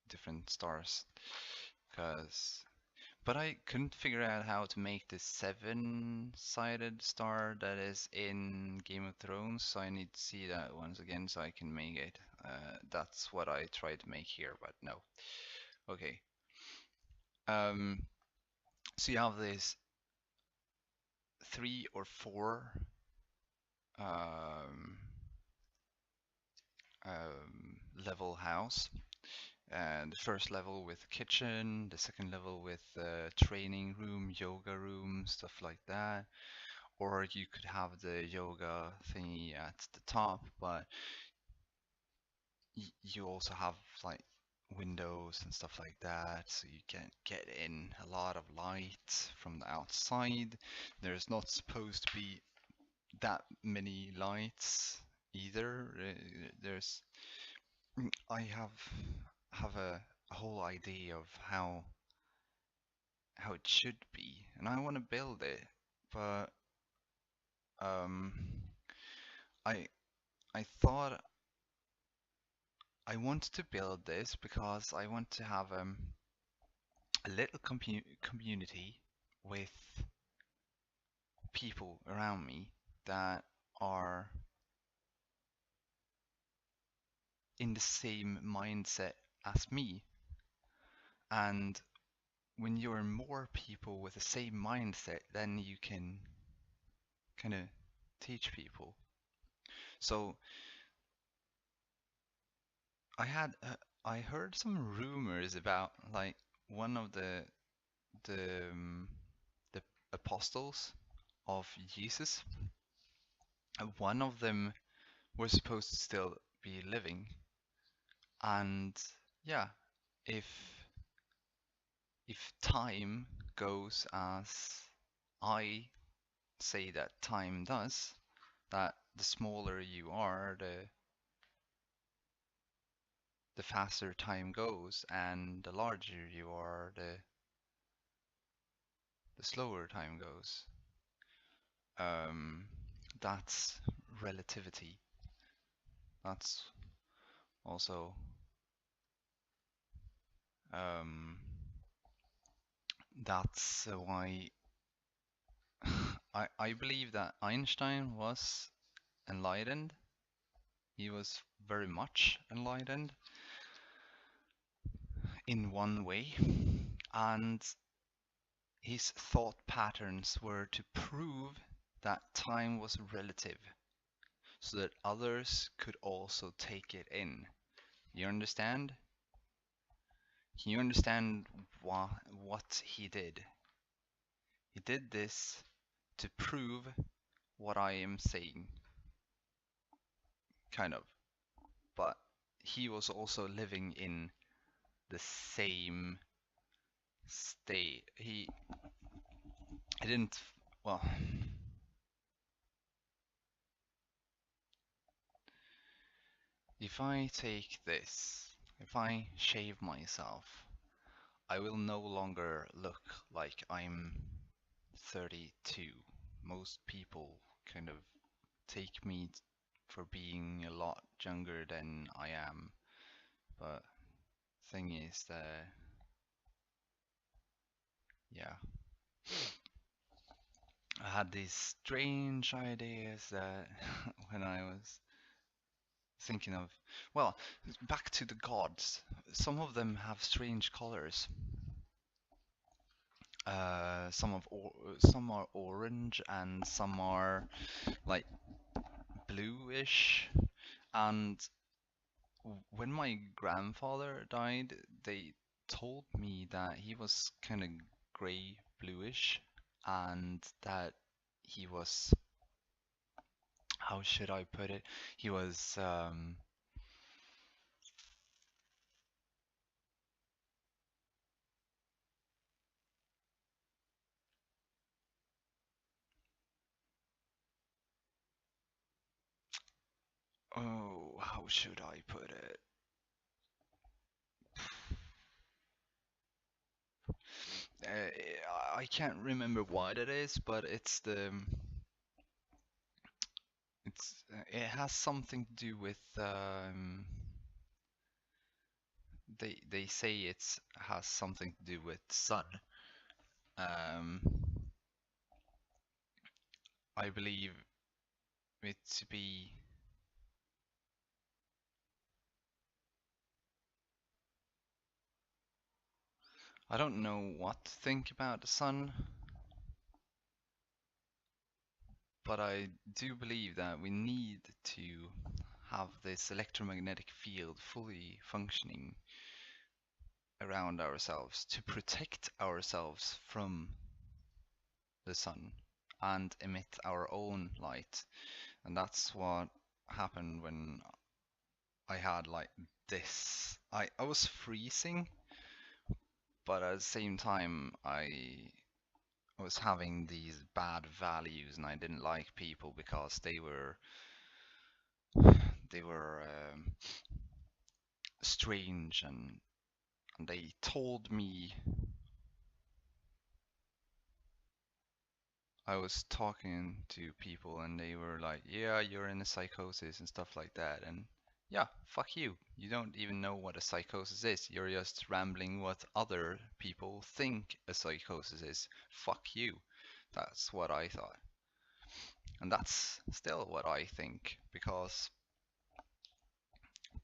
different stars, cause but I couldn't figure out how to make the seven-sided star that is in Game of Thrones, so I need to see that once again so I can make it. That's what I tried to make here, but no. Okay. Um, so you have this 3 or 4 um, level house. And the first level with kitchen, the second level with training room, yoga room, stuff like that. Or you could have the yoga thingy at the top, but you also have like windows and stuff like that, so you can get in a lot of light from the outside. There's not supposed to be that many lights either. There's I have a whole idea of how it should be, and I want to build it, but um, I I thought I wanted to build this because I want to have a little community with people around me that are in the same mindset as me. And when you're more people with the same mindset, then you can kind of teach people. So I heard some rumors about like one of the the apostles of Jesus. One of them was supposed to still be living, and yeah, if time goes as I say that time does, that the smaller you are, the faster time goes, and the larger you are, the slower time goes. Um, that's relativity. That's also um, that's why I believe that Einstein was enlightened. He was very much enlightened in one way, and his thought patterns were to prove that time was relative so that others could also take it in. You understand? Can you understand what he did? He did this to prove what I am saying, kind of. But he was also living in the same state. He didn't, well, if I take this, if I shave myself, I will no longer look like I'm 32. Most people kind of take me for being a lot younger than I am, but thing is that, yeah, I had these strange ideas that when I was thinking of, well, back to the gods. Some of them have strange colors. Some are orange and some are like bluish. And when my grandfather died, they told me that he was kind of gray bluish and that he was, how should I put it? He was oh, how should I put it? I can't remember what it is, but it has something to do with they say it's has something to do with sun. Um, I believe it to be. I don't know what to think about the sun, but I do believe that we need to have this electromagnetic field fully functioning around ourselves to protect ourselves from the sun and emit our own light. And that's what happened when I had like this. I was freezing, but at the same time I was having these bad values and I didn't like people because they were strange and they told me I was talking to people and they were like, yeah, you're in a psychosis and stuff like that. And yeah, fuck you. You don't even know what a psychosis is. You're just rambling what other people think a psychosis is. Fuck you. That's what I thought. And that's still what I think because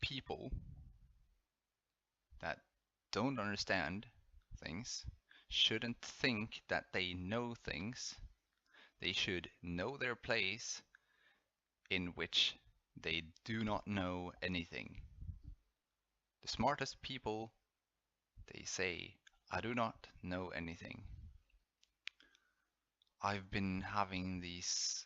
people that don't understand things shouldn't think that they know things. They should know their place in which they do not know anything. The smartest people, they say, I do not know anything. I've been having these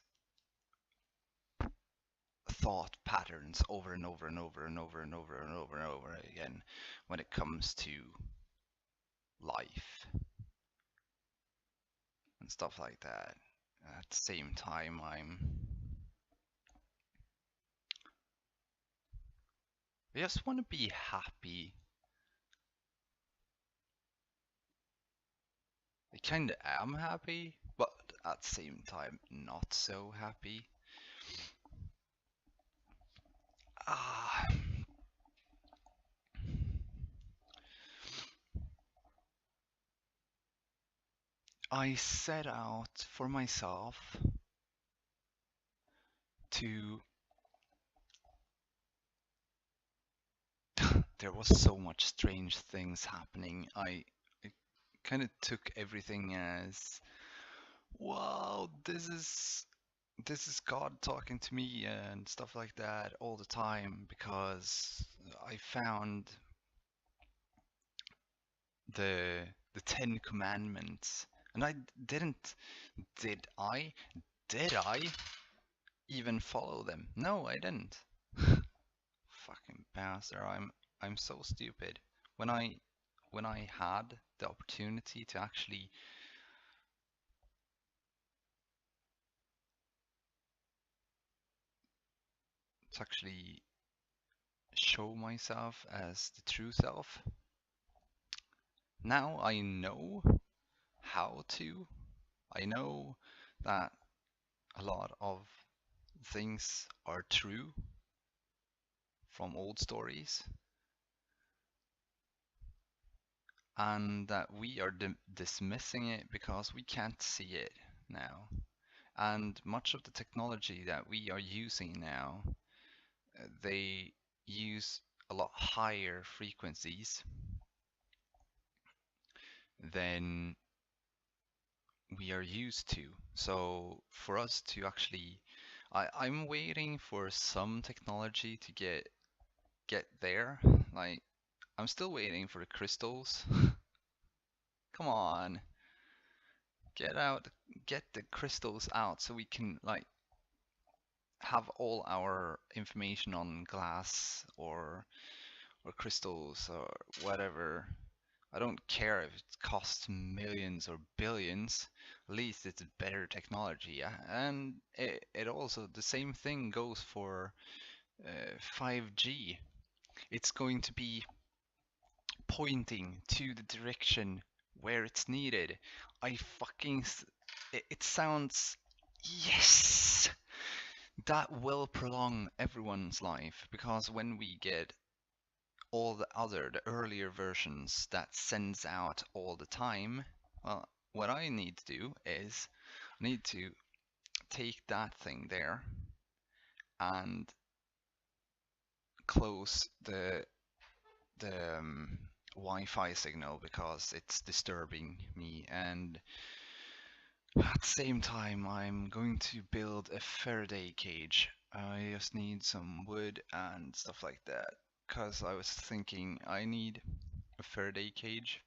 thought patterns over and over and over and over and over and over and over again when it comes to life and stuff like that. At the same time, I just want to be happy. I kind of am happy, but at the same time, not so happy. Ah, I set out for myself to. There was so much strange things happening. I kind of took everything as, wow, this is God talking to me and stuff like that all the time because I found the the Ten Commandments and I didn't did I did I even follow them? No, I didn't. Fucking bastard. I'm so stupid. When I had the opportunity to actually show myself as the true self, now I know how to. I know that a lot of things are true from old stories and that we are dismissing it because we can't see it now. And much of the technology that we are using now, they use a lot higher frequencies than we are used to. So for us to actually, I'm waiting for some technology to get there. Like I'm still waiting for the crystals. Come on, get out, get the crystals out so we can like have all our information on glass or crystals or whatever. I don't care if it costs millions or billions. At least it's better technology. And it also the same thing goes for 5G. It's going to be pointing to the direction where it's needed. It sounds, yes, that will prolong everyone's life, because when we get all the earlier versions that sends out all the time, well, what I need to do is I need to take that thing there and close the Wi-Fi signal because it's disturbing me, and at the same time I'm going to build a Faraday cage. I just need some wood and stuff like that, because I was thinking I need a Faraday cage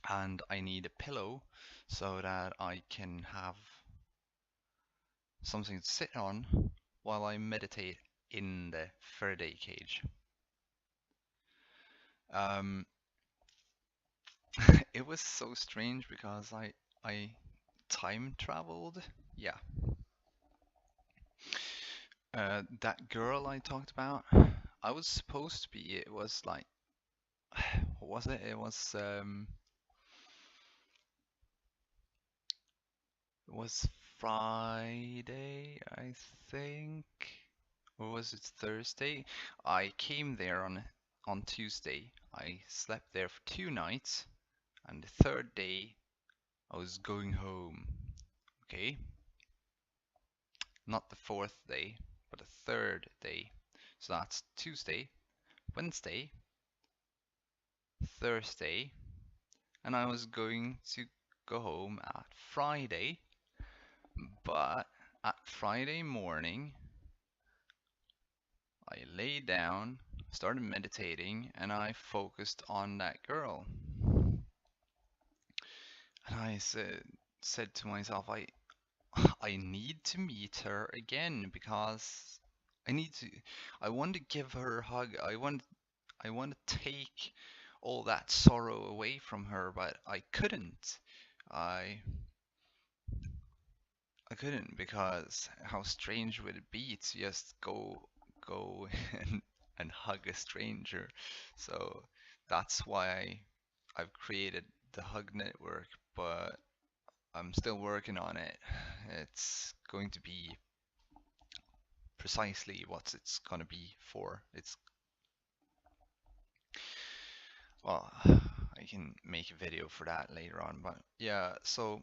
and I need a pillow so that I can have something to sit on while I meditate in the Faraday cage. Um, it was so strange because I time traveled. Yeah. That girl I talked about, I was supposed to be, it was like, what was it? It was Friday, I think. Or was it Thursday? I came there on Tuesday. I slept there for 2 nights, and the third day I was going home. Okay? Not the fourth day, but the third day. So that's Tuesday, Wednesday, Thursday, and I was going to go home at Friday, but at Friday morning, I lay down, started meditating, and I focused on that girl. And I said to myself, I need to meet her again because I want to give her a hug. I want to take all that sorrow away from her, but I couldn't. I I couldn't, because how strange would it be to just go and hug a stranger? So that's why I've created the Hug Network, but I'm still working on it. It's going to be precisely what it's gonna be for. It's, well, I can make a video for that later on, but yeah, so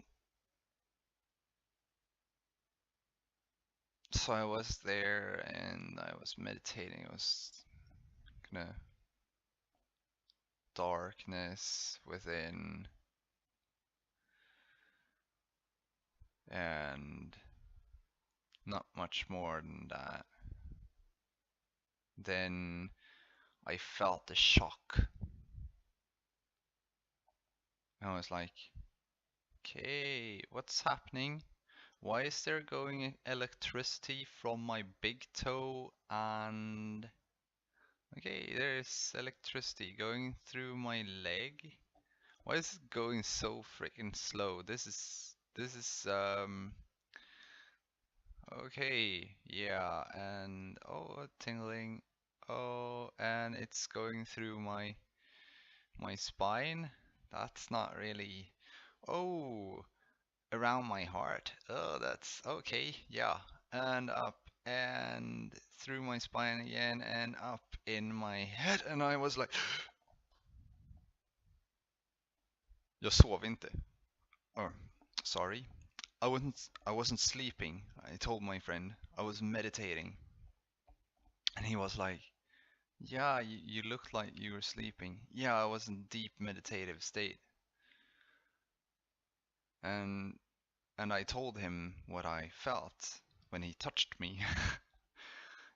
I was there and I was meditating. It was kind of darkness within, and not much more than that. Then I felt the shock. I was like, okay, what's happening? Why is there going electricity from my big toe, and okay, there's electricity going through my leg? Why is it going so freaking slow? This is okay, yeah, and oh, tingling. Oh, and it's going through my spine. That's not really. Oh, around my heart. Oh, that's okay. Yeah, and up and through my spine again and up in my head, and I was like, jag sov inte. Oh, sorry. I wasn't sleeping. I told my friend I was meditating, and he was like, "Yeah, you looked like you were sleeping." Yeah, I was in deep meditative state, and I told him what I felt when he touched me.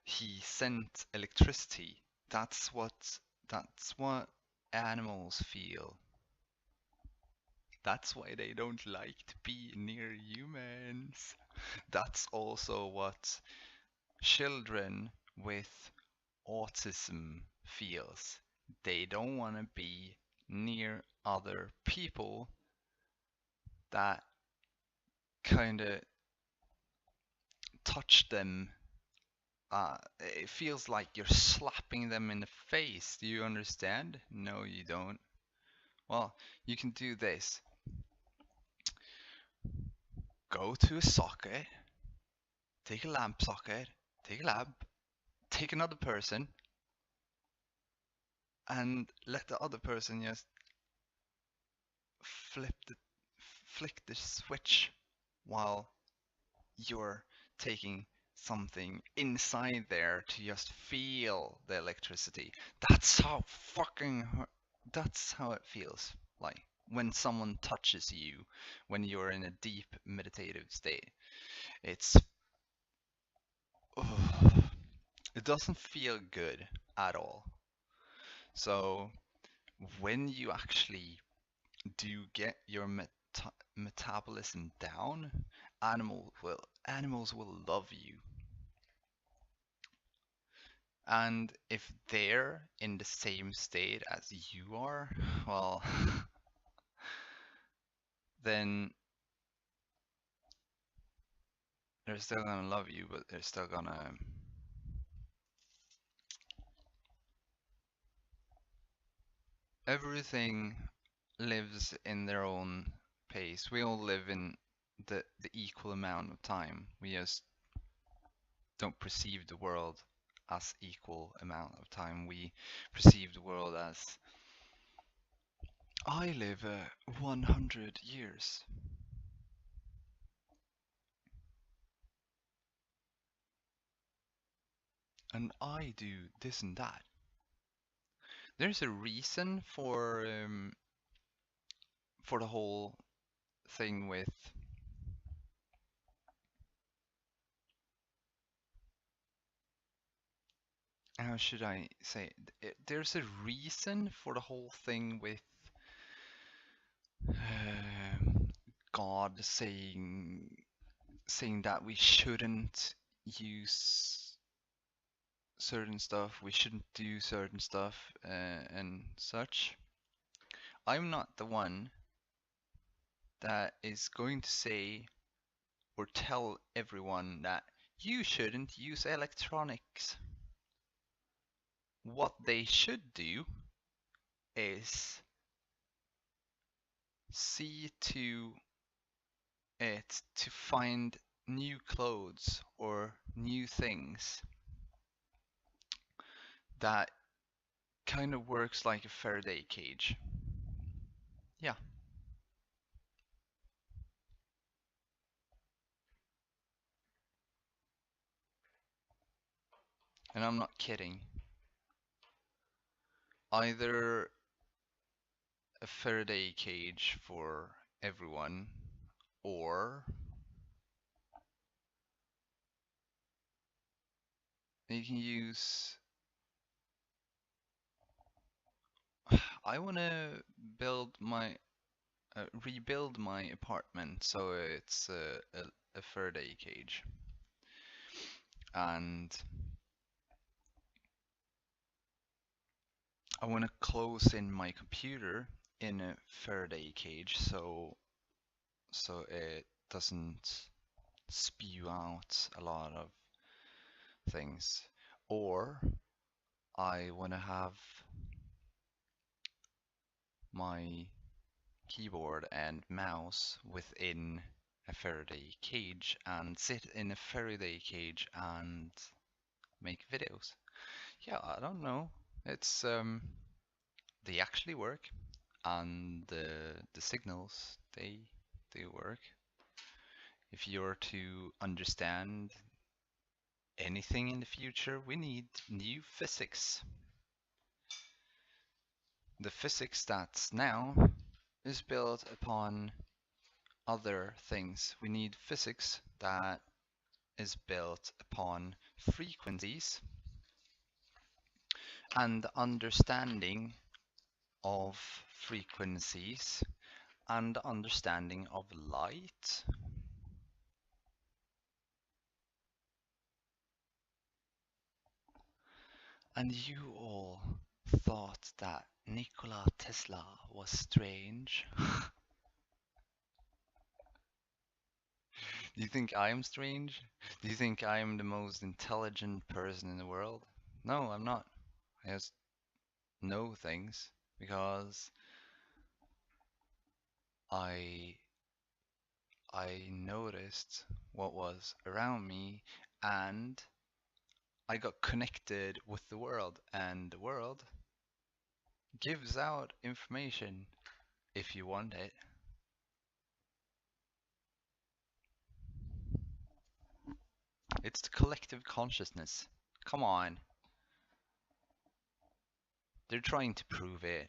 He sent electricity. That's what animals feel. That's why they don't like to be near humans. That's also what children with autism feels. They don't want to be near other people that kind of touch them. It feels like you're slapping them in the face. Do you understand? No, you don't. Well, you can do this. Go to a socket, take a lamp socket, take a lamp, take another person, and let the other person just flip the flick the switch while you're taking something inside there to just feel the electricity. That's how that's how it feels like when someone touches you when you're in a deep meditative state. It's it doesn't feel good at all. So when you actually do get your metabolism down, animals will love you. And if they're in the same state as you are, well, then they're still gonna love you, but they're still gonna. Everything lives in their own pace. We all live in the equal amount of time. We just don't perceive the world as equal amount of time. We perceive the world as I live 100 years. And I do this and that. There's a reason for the whole thing with how should I say it? There's a reason for the whole thing with God saying that we shouldn't use certain stuff, we shouldn't do certain stuff, and such. I'm not the one that is going to say or tell everyone that you shouldn't use electronics. What they should do is see to it to find new clothes or new things that kind of works like a Faraday cage. Yeah, and I'm not kidding. Either a Faraday cage for everyone, or you can use. I want to build my rebuild my apartment so it's a Faraday cage, and I want to close in my computer in a Faraday cage so it doesn't spew out a lot of things. Or I want to have my keyboard and mouse within a Faraday cage and sit in a Faraday cage and make videos. Yeah, I don't know. It's they actually work, and the signals they work. If you're to understand anything in the future, we need new physics. The physics that's now is built upon other things. We need physics that is built upon frequencies and understanding of frequencies and understanding of light. And you all thought that Nikola Tesla was strange. Do you think I am strange? Do you think I am the most intelligent person in the world? No, I'm not. I just know things because I noticed what was around me, and I got connected with the world, and the world gives out information if you want it. It's the collective consciousness. Come on. They're trying to prove it.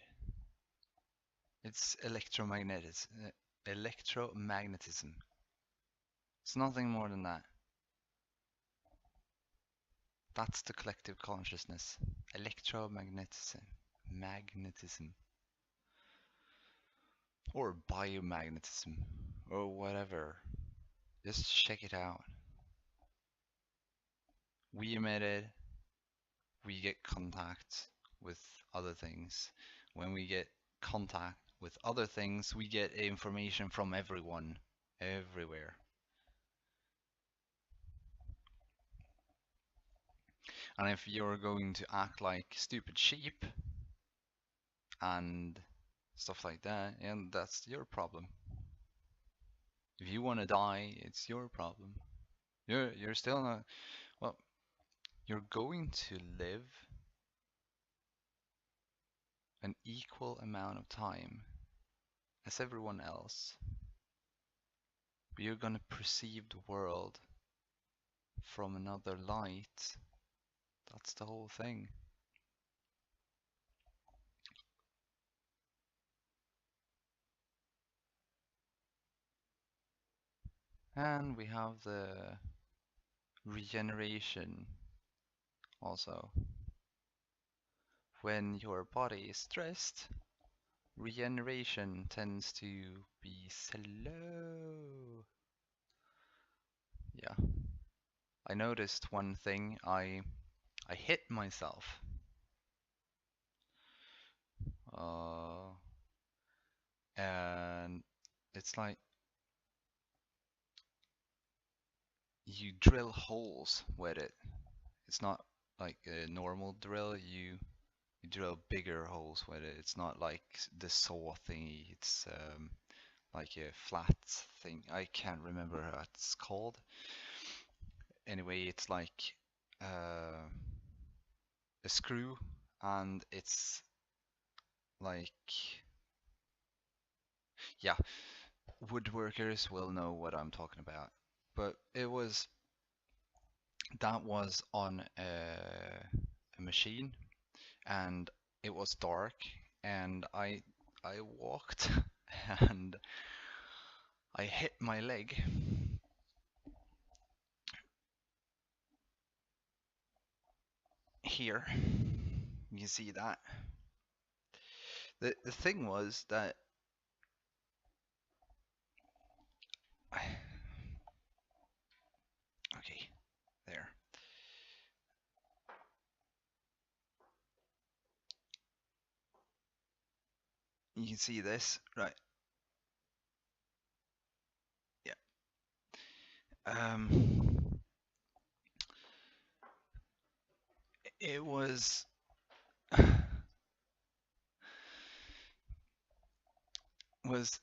It's electromagnetism. It's nothing more than that. That's the collective consciousness. Electromagnetism. Magnetism. Or biomagnetism. Or whatever. Just check it out. We emit it. We get contact with other things. When we get contact with other things, we get information from everyone, everywhere. And if you're going to act like stupid sheep and stuff like that, and that's your problem. If you want to die, it's your problem. You're still not, well, you're going to live an equal amount of time as everyone else, but you're gonna perceive the world from another light. That's the whole thing. And we have the regeneration also. When your body is stressed, regeneration tends to be slow. Yeah. I noticed one thing. I hit myself. And it's like you drill holes with it. It's not like a normal drill. You drill bigger holes with it. It's not like the saw thingy. It's like a flat thing. I can't remember what it's called. Anyway, it's like a screw, and it's like, yeah, woodworkers will know what I'm talking about. But that was on a machine, and it was dark, and I walked and I hit my leg. Here, you can see that. The thing was that okay, there. You can see this, right? Yeah. It was was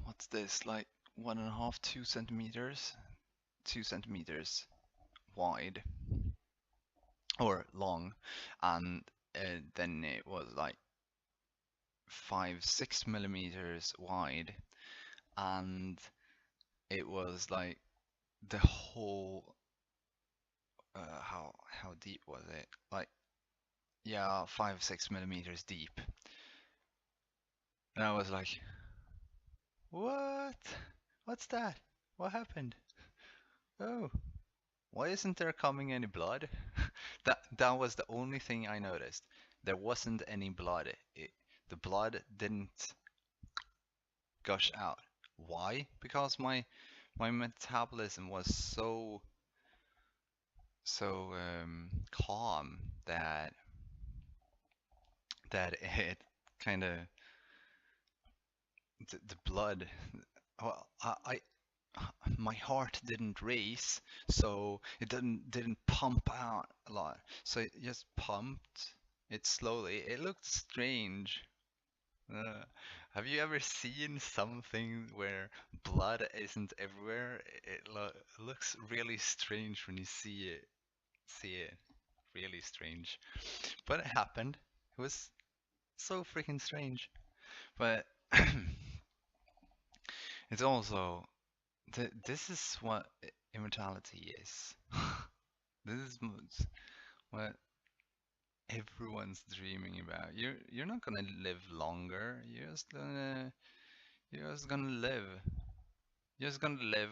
what's this, like 1.5, 2 centimeters, 2 centimeters wide or long, and then it was like 5, 6 millimeters wide, and it was like the whole how deep was it? Like, yeah, 5, 6 millimeters deep. And I was like, what? What's that? What happened? Oh, why isn't there coming any blood? That was the only thing I noticed. There wasn't any blood. The blood didn't gush out. Why? Because my metabolism was so calm that it kind of the blood. Well, my heart didn't race, so it didn't pump out a lot. So it just pumped it slowly. It looked strange, Uh, have you ever seen something where blood isn't everywhere? It looks really strange when you see it. See it. Really strange. But it happened. It was so freaking strange. But it's also this is what immortality is. This is what everyone's dreaming about. You're not gonna live longer. You're just gonna live. You're just gonna live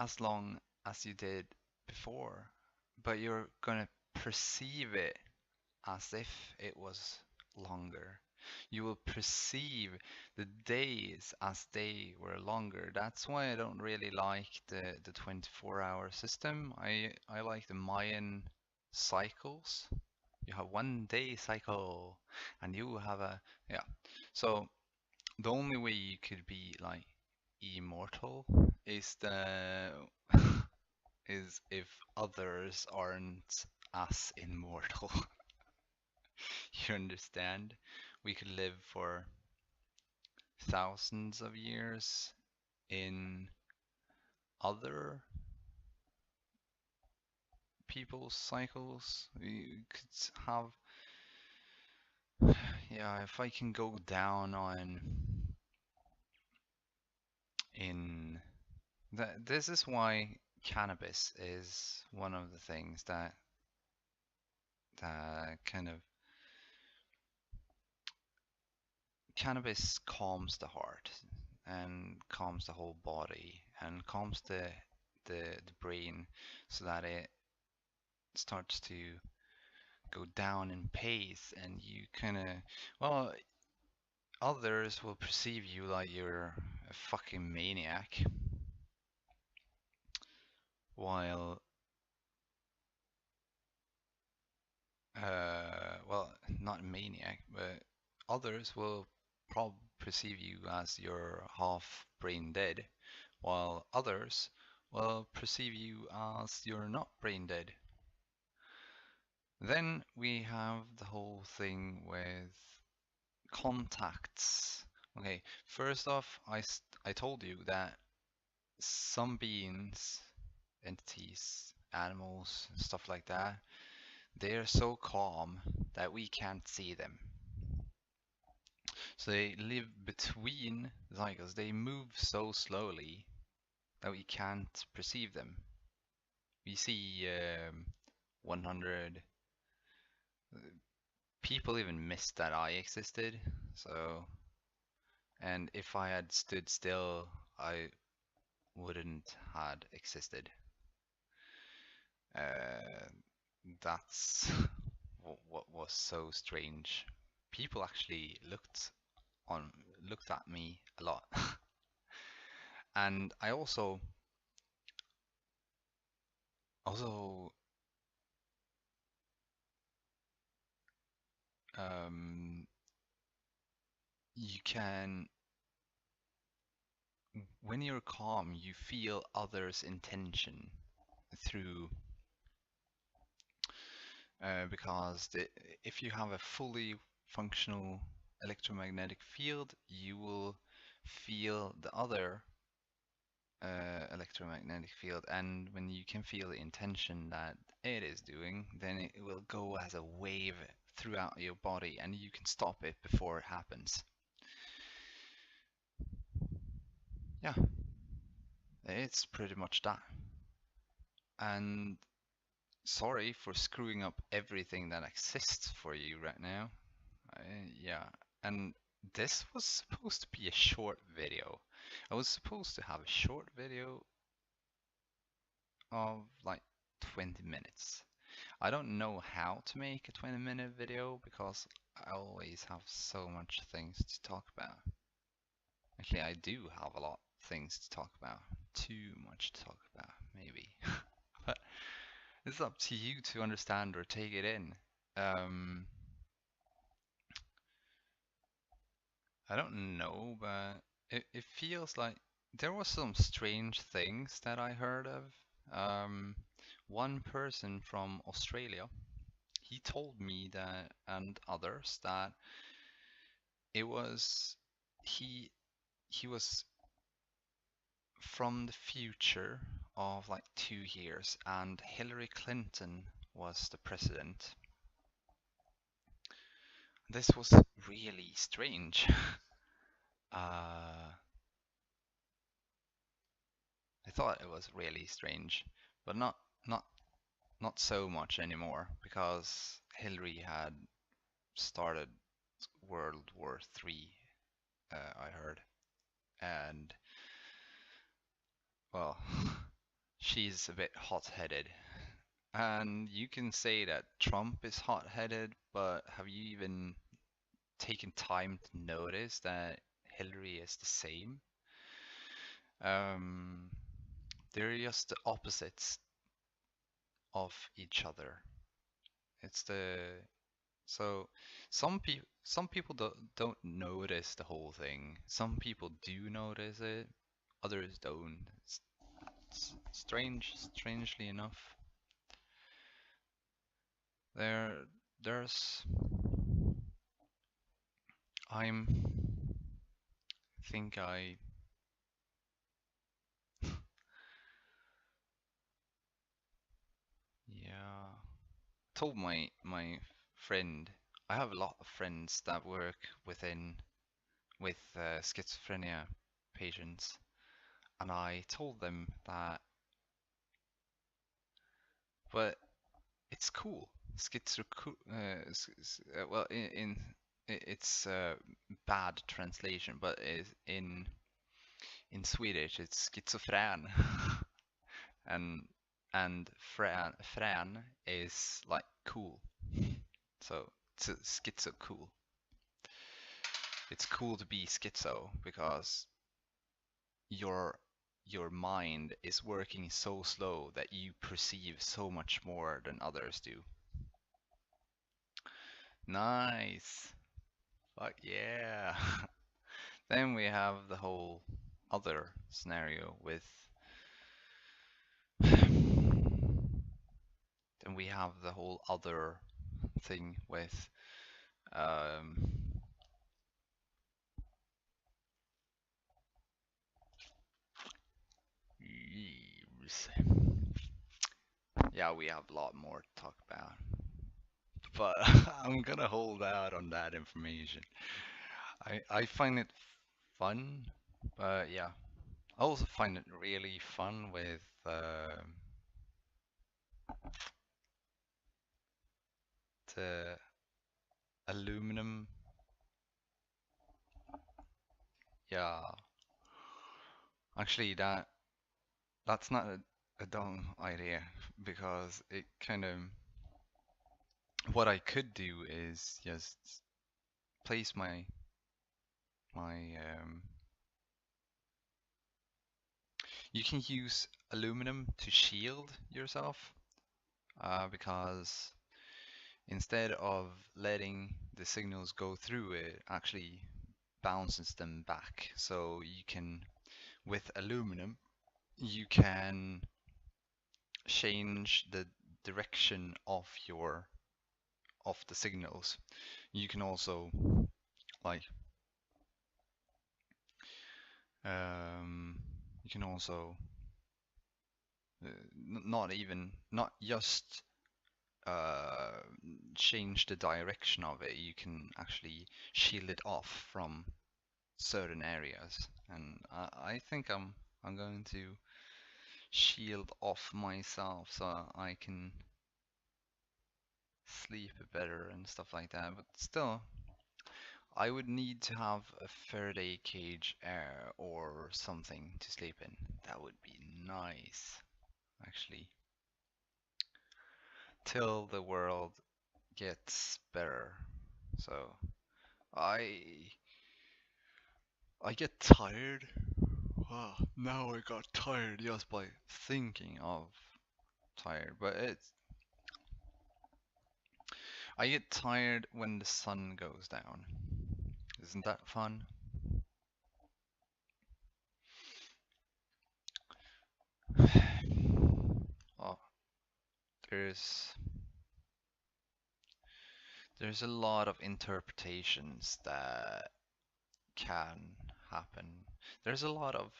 as long as you did before, but you're gonna perceive it as if it was longer. You will perceive the days as they were longer. That's why I don't really like the 24-hour system. I like the Mayan cycles. You have 1 day cycle, and you have a yeah. So the only way you could be like immortal is the is if others aren't as immortal. You understand? We could live for thousands of years in other people's cycles. We could have, yeah, if I can go down on in that, this is why cannabis is one of the things that kind of cannabis calms the heart and calms the whole body and calms the brain so that it starts to go down in pace and you kind of well others will perceive you like you're a fucking maniac while well not a maniac but others will perceive you as you're half brain dead while others will perceive you as you're not brain dead. Then we have the whole thing with contacts. Okay, first off, I told you that some beings, entities, animals, stuff like that, they're so calm that we can't see them. So they live between cycles. They move so slowly that we can't perceive them. We see 100 people even missed that I existed. So, and if I had stood still, I wouldn't had existed. Uh, that's what was so strange. People actually on looked at me a lot, and I also um, you can when you're calm, you feel others' intention through because if you have a fully functional electromagnetic field, you will feel the other electromagnetic field, and when you can feel the intention that it is doing, then it will go as a wave throughout your body, and you can stop it before it happens. Yeah, it's pretty much that. And sorry for screwing up everything that exists for you right now. Yeah, and this was supposed to be a short video. I was supposed to have a short video of like 20 minutes. I don't know how to make a 20-minute video because I always have so much things to talk about. Actually, I do have a lot of things to talk about. Too much to talk about, maybe. But it's up to you to understand or take it in. Um, I don't know, but it feels like there was some strange things that I heard of. Um, one person from Australia. he told me that, and others, that it was he was from the future of like 2 years, and Hillary Clinton was the president. This was really strange. I thought it was really strange, but not not so much anymore, because Hillary had started World War III, I heard, and well, she's a bit hot-headed. And you can say that Trump is hot-headed, but have you even taken time to notice that Hillary is the same? Um, they're just the opposites of each other. It's the so some people don't notice the whole thing. Some people do notice it, others don't. It's strangely enough. There, there's I'm think I yeah told my friend. I have a lot of friends that work with schizophrenia patients, and I told them that, but it's cool. Schizo, well, it's bad translation, but in Swedish it's schizophren, and frän is like cool. So it's schizo cool. It's cool to be schizo because your your mind is working so slow that you perceive so much more than others do. Nice. Fuck yeah. Then we have the whole other scenario with then we have the whole other thing with um yeah, we have a lot more to talk about, but I'm gonna hold out on that information. I find it fun, but yeah, I also find it really fun with the aluminum. Yeah, actually, that's not a dumb idea, because it kind of what I could do is just place my. You can use aluminum to shield yourself, because instead of letting the signals go through, it actually bounces them back. So you can, with aluminum, you can change the direction of the signals. You can also like um, you can also not just uh, change the direction of it. You can actually shield it off from certain areas, and I think I'm going to shield off myself so I can sleep better and stuff like that. But still, I would need to have a Faraday cage or something to sleep in. That would be nice, actually. Till the world gets better. So I I get tired. Wow, now I got tired just by thinking of tired. But I get tired when the sun goes down. Isn't that fun? Oh, there's There's a lot of interpretations that can happen. There's a lot of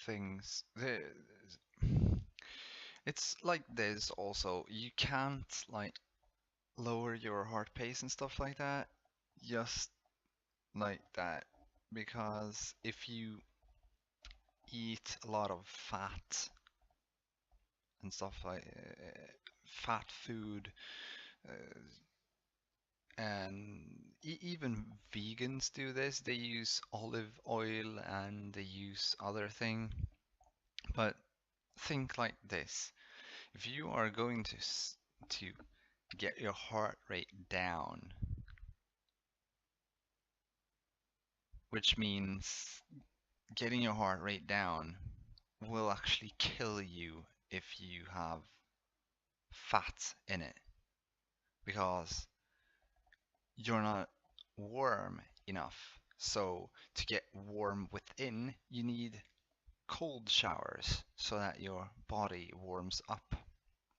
things. It's like this also. You can't like lower your heart pace and stuff like that just like that, because if you eat a lot of fat and stuff like fat food, uh, and even vegans do this. They use olive oil and they use other thing. But think like this: if you are going to get your heart rate down, which means getting your heart rate down will actually kill you if you have fat in it, because you're not warm enough. So to get warm within, you need cold showers so that your body warms up.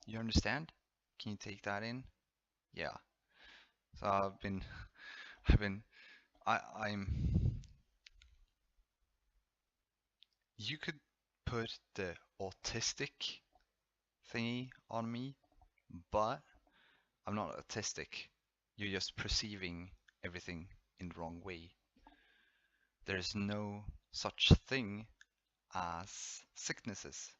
You understand? Can you take that in? Yeah. So I've been, I'm, you could put the autistic thingy on me, but I'm not autistic. You're just perceiving everything in the wrong way. There's no such thing as sicknesses.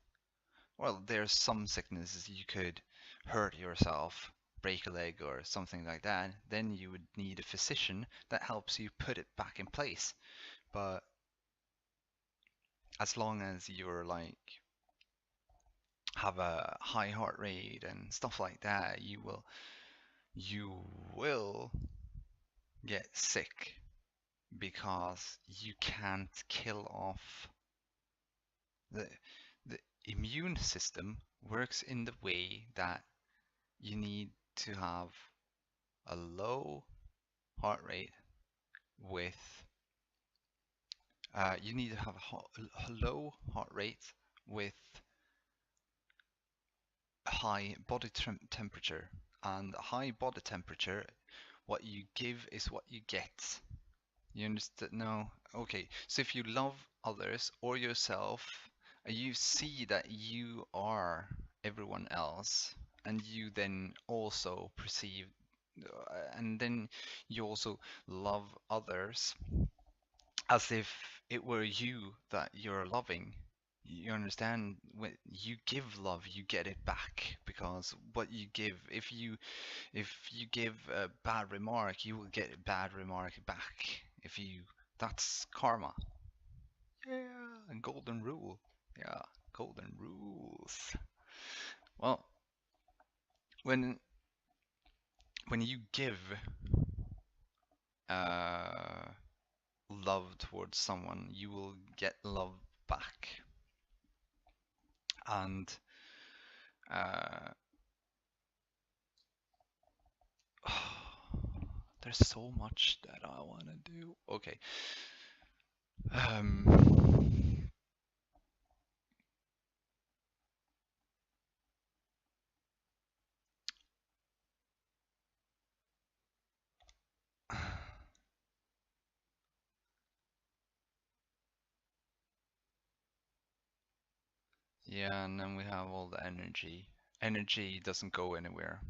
Well, there's some sicknesses you could hurt yourself, break a leg or something like that. Then you would need a physician that helps you put it back in place. But as long as you're like have a high heart rate and stuff like that, you will get sick because you can't kill off the the immune system works in the way that you need to have a low heart rate with you need to have a low heart rate with high body temperature, and high body temperature, what you give is what you get. You understand? No. Okay, so if you love others or yourself, you see that you are everyone else, and you then also perceive, and then you also love others as if it were you that you're loving. You understand? When you give love, you get it back, because what you give, if you give a bad remark, you will get a bad remark back. If you, that's karma. Yeah, golden rule. Yeah, golden rules. Well, when when you give uh, love towards someone, you will get love back. And uh, there's so much that I want to do. Okay. Um, yeah, and then we have all the energy. Energy doesn't go anywhere.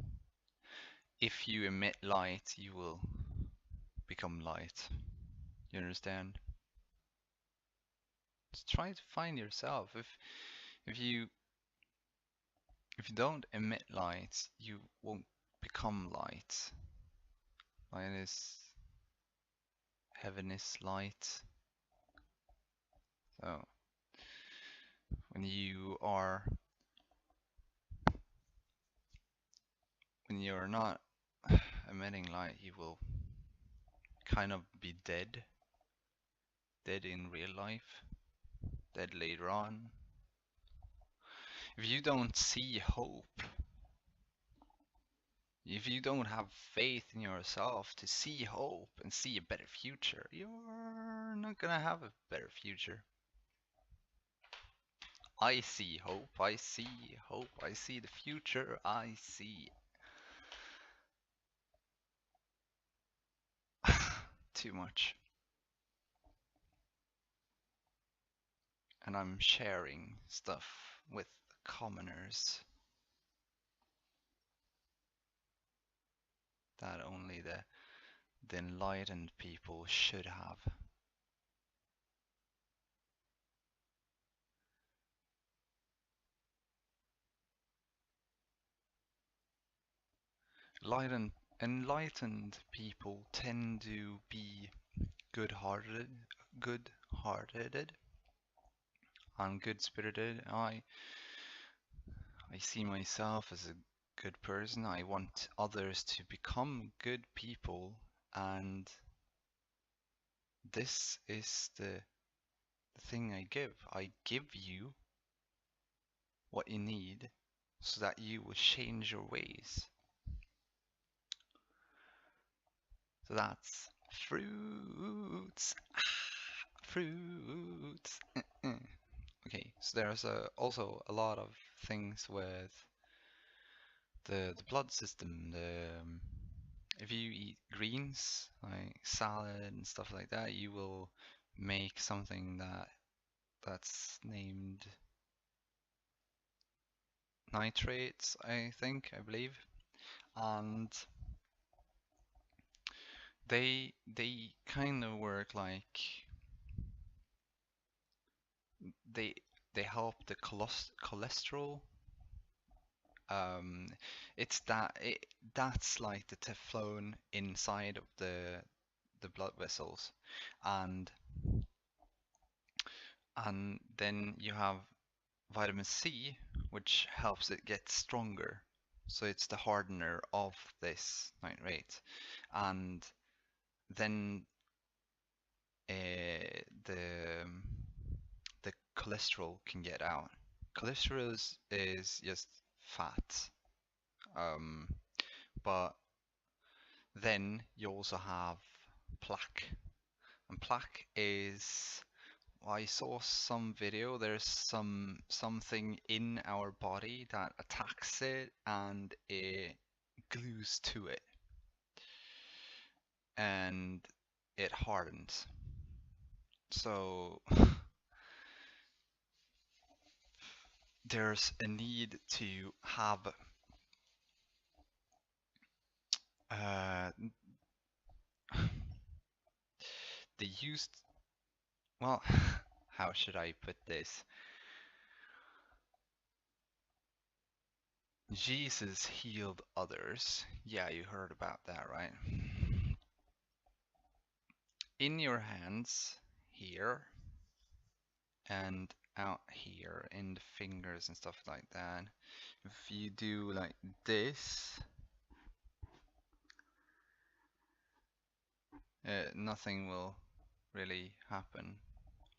If you emit light, you will become light. You understand? Just try to find yourself. If you if you don't emit light, you won't become light. Light is heaven is light. So when you are when you're not emitting light, you will kind of be dead. Dead in real life. Dead later on. If you don't see hope, if you don't have faith in yourself to see hope and see a better future, you're not gonna have a better future. I see hope, I see hope, I see the future, I see. Too much. And I'm sharing stuff with commoners that only the enlightened people should have. Enlightened people tend to be good-hearted, good-hearted, and good-spirited. I see myself as a good person. I want others to become good people, and this is the thing I give. I give you what you need so that you will change your ways. So that's fruits. Fruits. Okay, so there's also a lot of things with the blood system. If you eat greens like salad and stuff like that, you will make something that's named nitrates, I believe, and they kind of work like they they help the cholesterol. Um, that's like the Teflon inside of the blood vessels, and then you have vitamin C, which helps it get stronger. So it's the hardener of this nitrate, and then the cholesterol can get out. Cholesterol is just fat, um, but then you also have plaque, and plaque is. I saw some video. There's something in our body that attacks it and it glues to it, and it hardens. So there's a need to have uh, the used. Well, how should I put this? Jesus healed others. Yeah, you heard about that, right? In your hands, here, and out here in the fingers and stuff like that. If you do like this, nothing will really happen.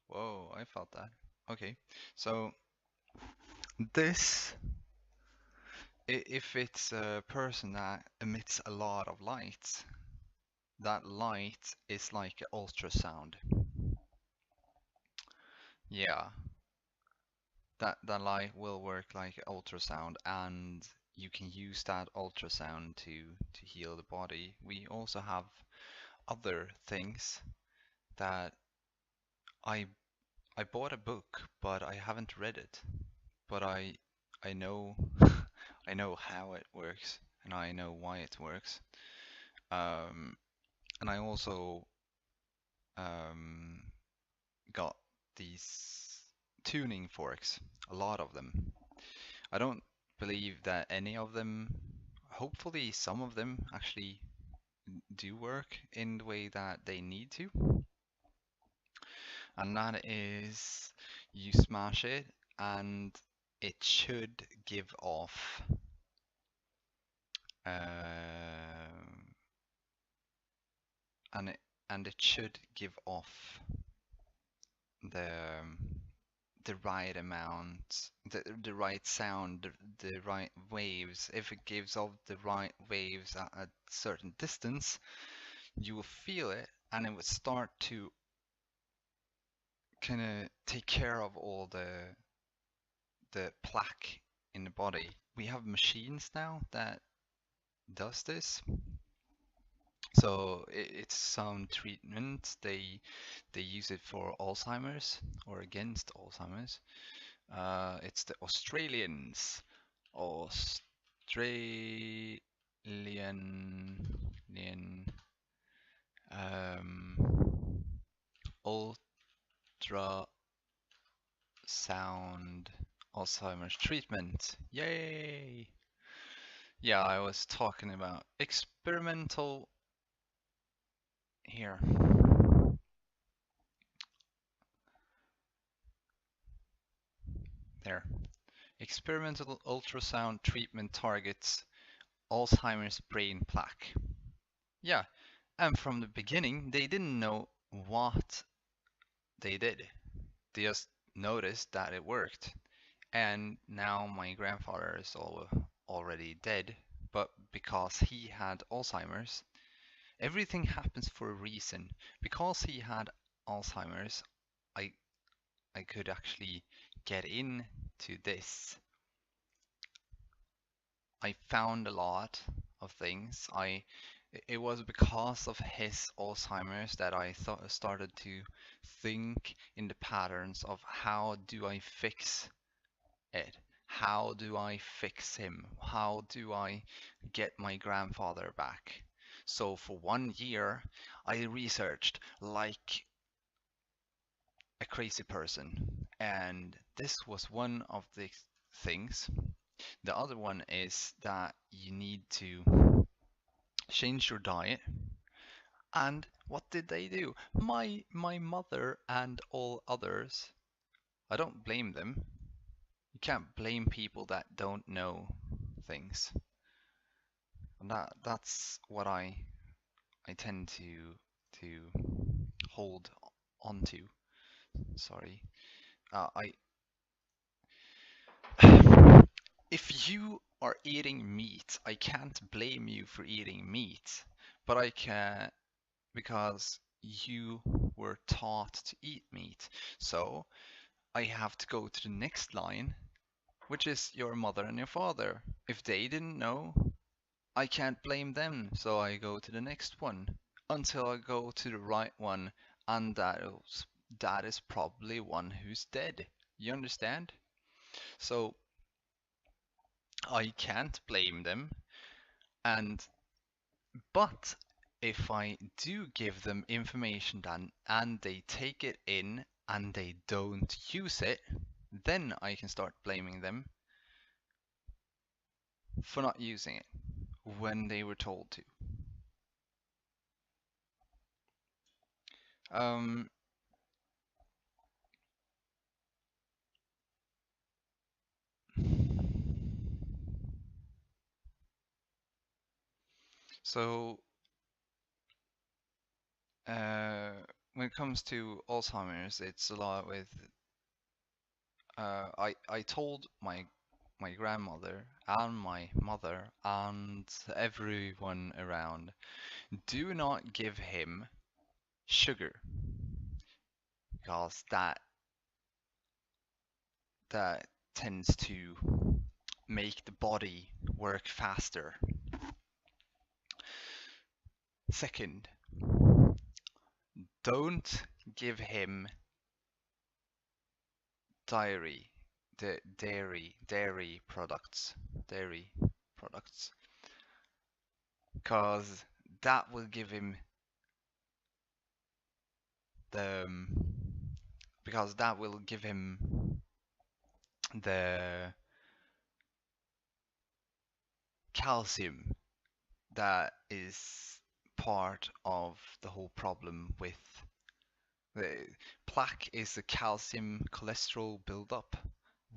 Whoa, I felt that. Okay, so this, if it's a person that emits a lot of light, that light is like an ultrasound. Yeah, that light will work like ultrasound, and you can use that ultrasound to heal the body. We also have other things that I I bought a book, but I haven't read it. But I know I know how it works, and I know why it works. Um, and I also um, got these tuning forks, a lot of them. I don't believe that any of them, hopefully some of them actually do work in the way that they need to. And that is you smash it and it should give off and it should give off the the right amount, the right sound, the right waves. If it gives off the right waves at a certain distance, you will feel it, and it would start to kind of take care of all the plaque in the body. We have machines now that does this. So it's some treatment. They use it for Alzheimer's or against Alzheimer's. It's the Australian um, ultrasound Alzheimer's treatment. Yay! Yeah, I was talking about experimental here. There. Experimental ultrasound treatment targets Alzheimer's brain plaque. Yeah, and from the beginning, they didn't know what they did. They just noticed that it worked. And now my grandfather is already dead, but because he had Alzheimer's, everything happens for a reason. Because he had Alzheimer's, I I could actually get into this. I found a lot of things. It was because of his Alzheimer's that I started to think in the patterns of how do I fix it? How do I fix him? How do I get my grandfather back? So for 1 year, I researched like a crazy person, and this was one of the things. The other one is that you need to change your diet. And what did they do? My mother and all others, I don't blame them. You can't blame people that don't know things. And that's what I tend to hold onto. Sorry. I If you are eating meat, I can't blame you for eating meat, but I can because you were taught to eat meat. So I have to go to the next line, which is your mother and your father. If they didn't know, I can't blame them, so I go to the next one until I go to the right one, and that is probably one who's dead. You understand? So I can't blame them, and but if I do give them information then and they take it in and they don't use it, then I can start blaming them for not using it when they were told to. Um, so when it comes to Alzheimer's, it's a lot with I told my grandmother and my mother and everyone around, do not give him sugar because that tends to make the body work faster. Second, don't give him dairy, the dairy products, because that will give him the because that will give him the calcium that is part of the whole problem with the plaque is the calcium cholesterol buildup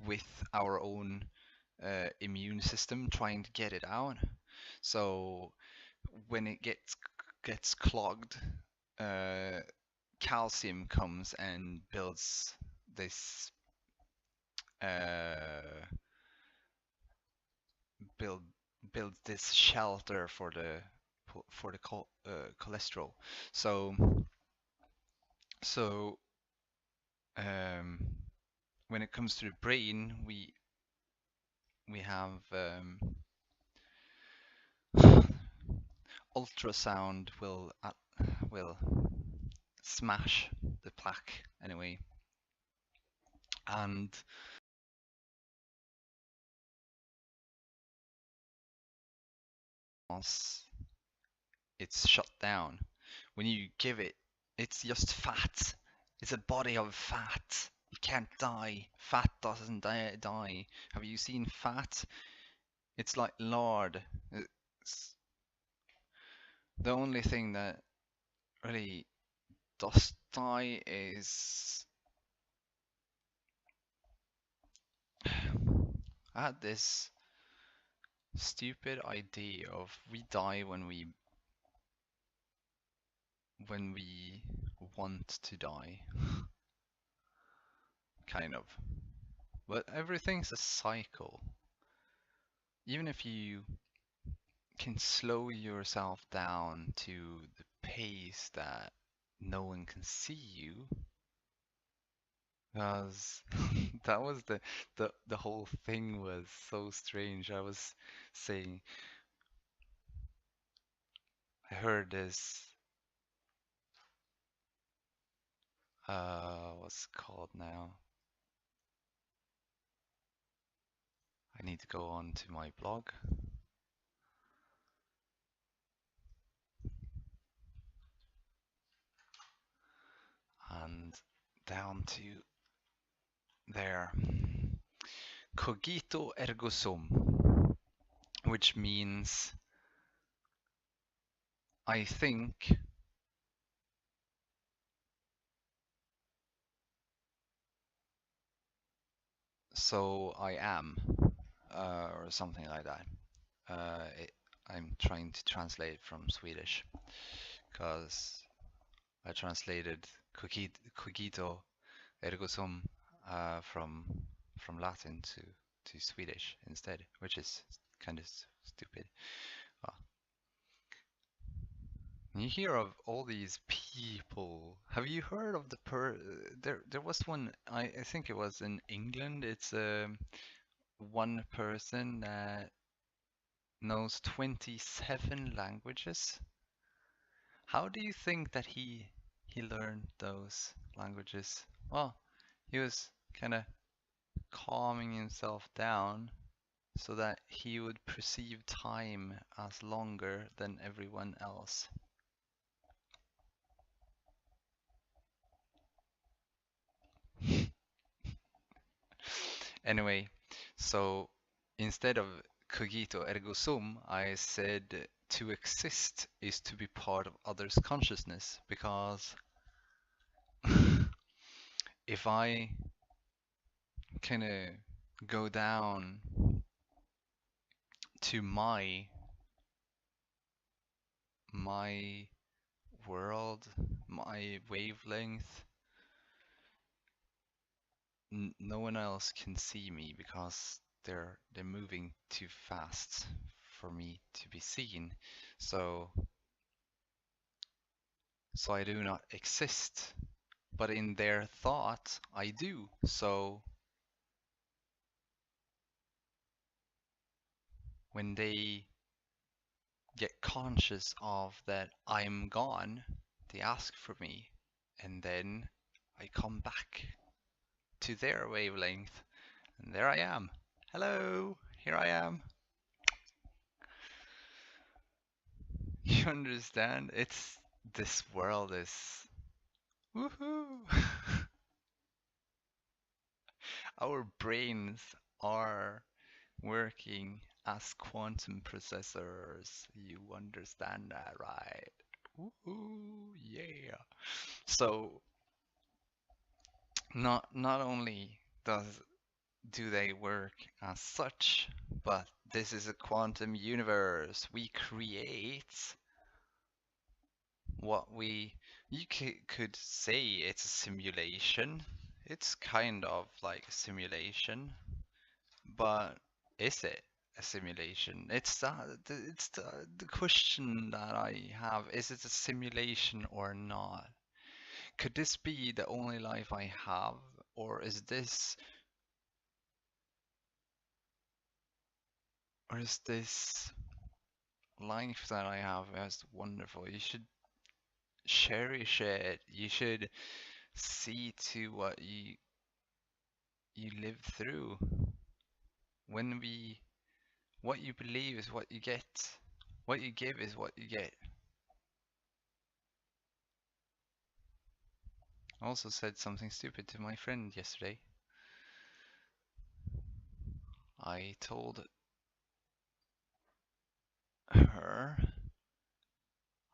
with our own immune system trying to get it out. So when it gets clogged, calcium comes and builds this uh, build builds this shelter for the cholesterol. So so um, when it comes to the brain, we have ultrasound will smash the plaque anyway, and once it's shut down, when you give it, it's just fat. It's a body of fat. You can't die. Fat doesn't die. Have you seen fat? It's like lard. It's the only thing that really does die is I had this stupid idea of we die when we want to die, kind of. But everything's a cycle. Even if you can slow yourself down to the pace that no one can see you, because that was the whole thing was so strange. I was saying I heard this what's it called now? I need to go on to my blog and down to there. Cogito ergo sum, which means I think, so I am, or something like that. I'm trying to translate from Swedish because I translated cogito ergo sum from Latin to Swedish instead, which is kind of stupid. Well, you hear of all these people. Have you heard of there was one, I think it was in England. It's one person that knows 27 languages. How do you think that he learned those languages? Well, he was kind of calming himself down so that he would perceive time as longer than everyone else. Anyway, so instead of cogito ergo sum, I said to exist is to be part of others' consciousness, because if I kind of go down to my world, my wavelength, no one else can see me because they're moving too fast for me to be seen. So I do not exist, but in their thought I do. So when they get conscious of that I'm gone, they ask for me, and then I come back to their wavelength, and there I am. Hello, here I am. You understand? This world is woohoo. Our brains are working as quantum processors. You understand that, right? Woohoo, yeah. So not only do they work as such, but this is a quantum universe. We create what you could say it's a simulation. It's kind of like a simulation, but is it a simulation? It's the question that I have. Is it a simulation or not? Could this be the only life I have, or is this Or is this life that I have is wonderful? You should cherish it. You should see to what you live through. When we What you believe is what you get. What you give is what you get. I also said something stupid to my friend yesterday. I told her,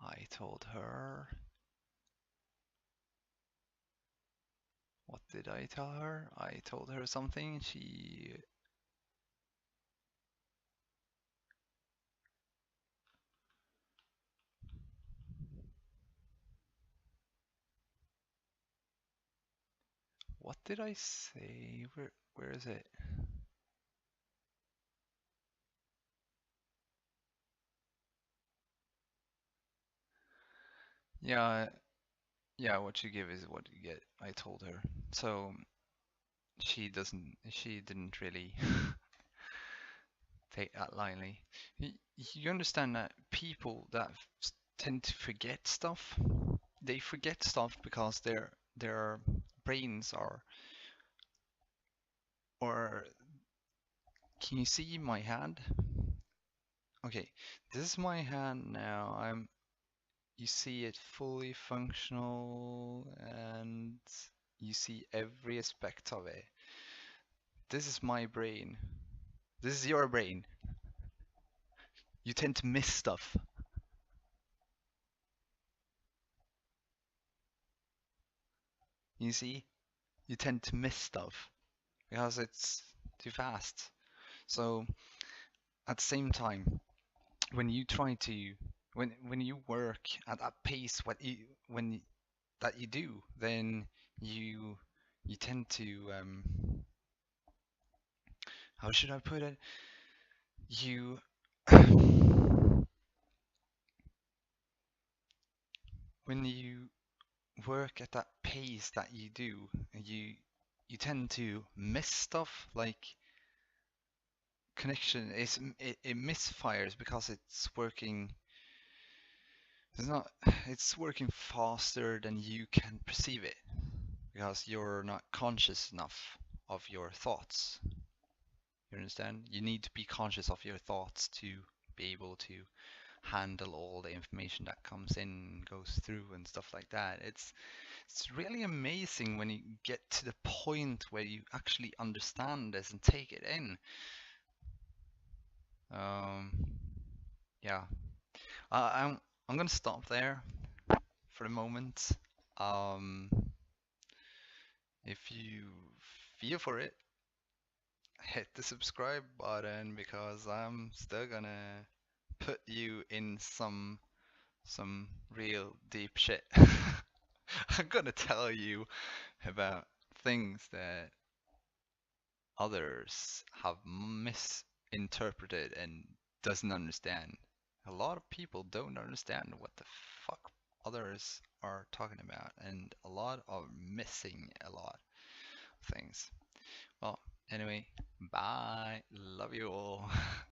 I told her, what did I tell her? I told her something, what did I say? Where is it? Yeah, yeah, what you give is what you get, I told her. So she didn't really take that lightly. You understand that people that tend to forget stuff, they forget stuff because their brains are, or can you see my hand? Okay, this is my hand now. You see it fully functional and you see every aspect of it. This is my brain. This is your brain. You tend to miss stuff. You see? You tend to miss stuff because it's too fast. So at the same time, when you try to when you work at that pace, that you do, then you you tend to how should I put it? You when you work at that pace that you do, you tend to miss stuff like connection. It misfires because it's working faster than you can perceive it because you're not conscious enough of your thoughts. You understand? You need to be conscious of your thoughts to be able to handle all the information that comes in, goes through, and stuff like that. It's really amazing when you get to the point where you actually understand this and take it in. Um, yeah, I'm gonna stop there for the moment. Um, if you feel for it, hit the subscribe button because I'm still gonna put you in some real deep shit. I'm gonna tell you about things that others have misinterpreted and doesn't understand. A lot of people don't understand what the fuck others are talking about, and a lot are missing a lot of things. Well, anyway, bye. Love you all.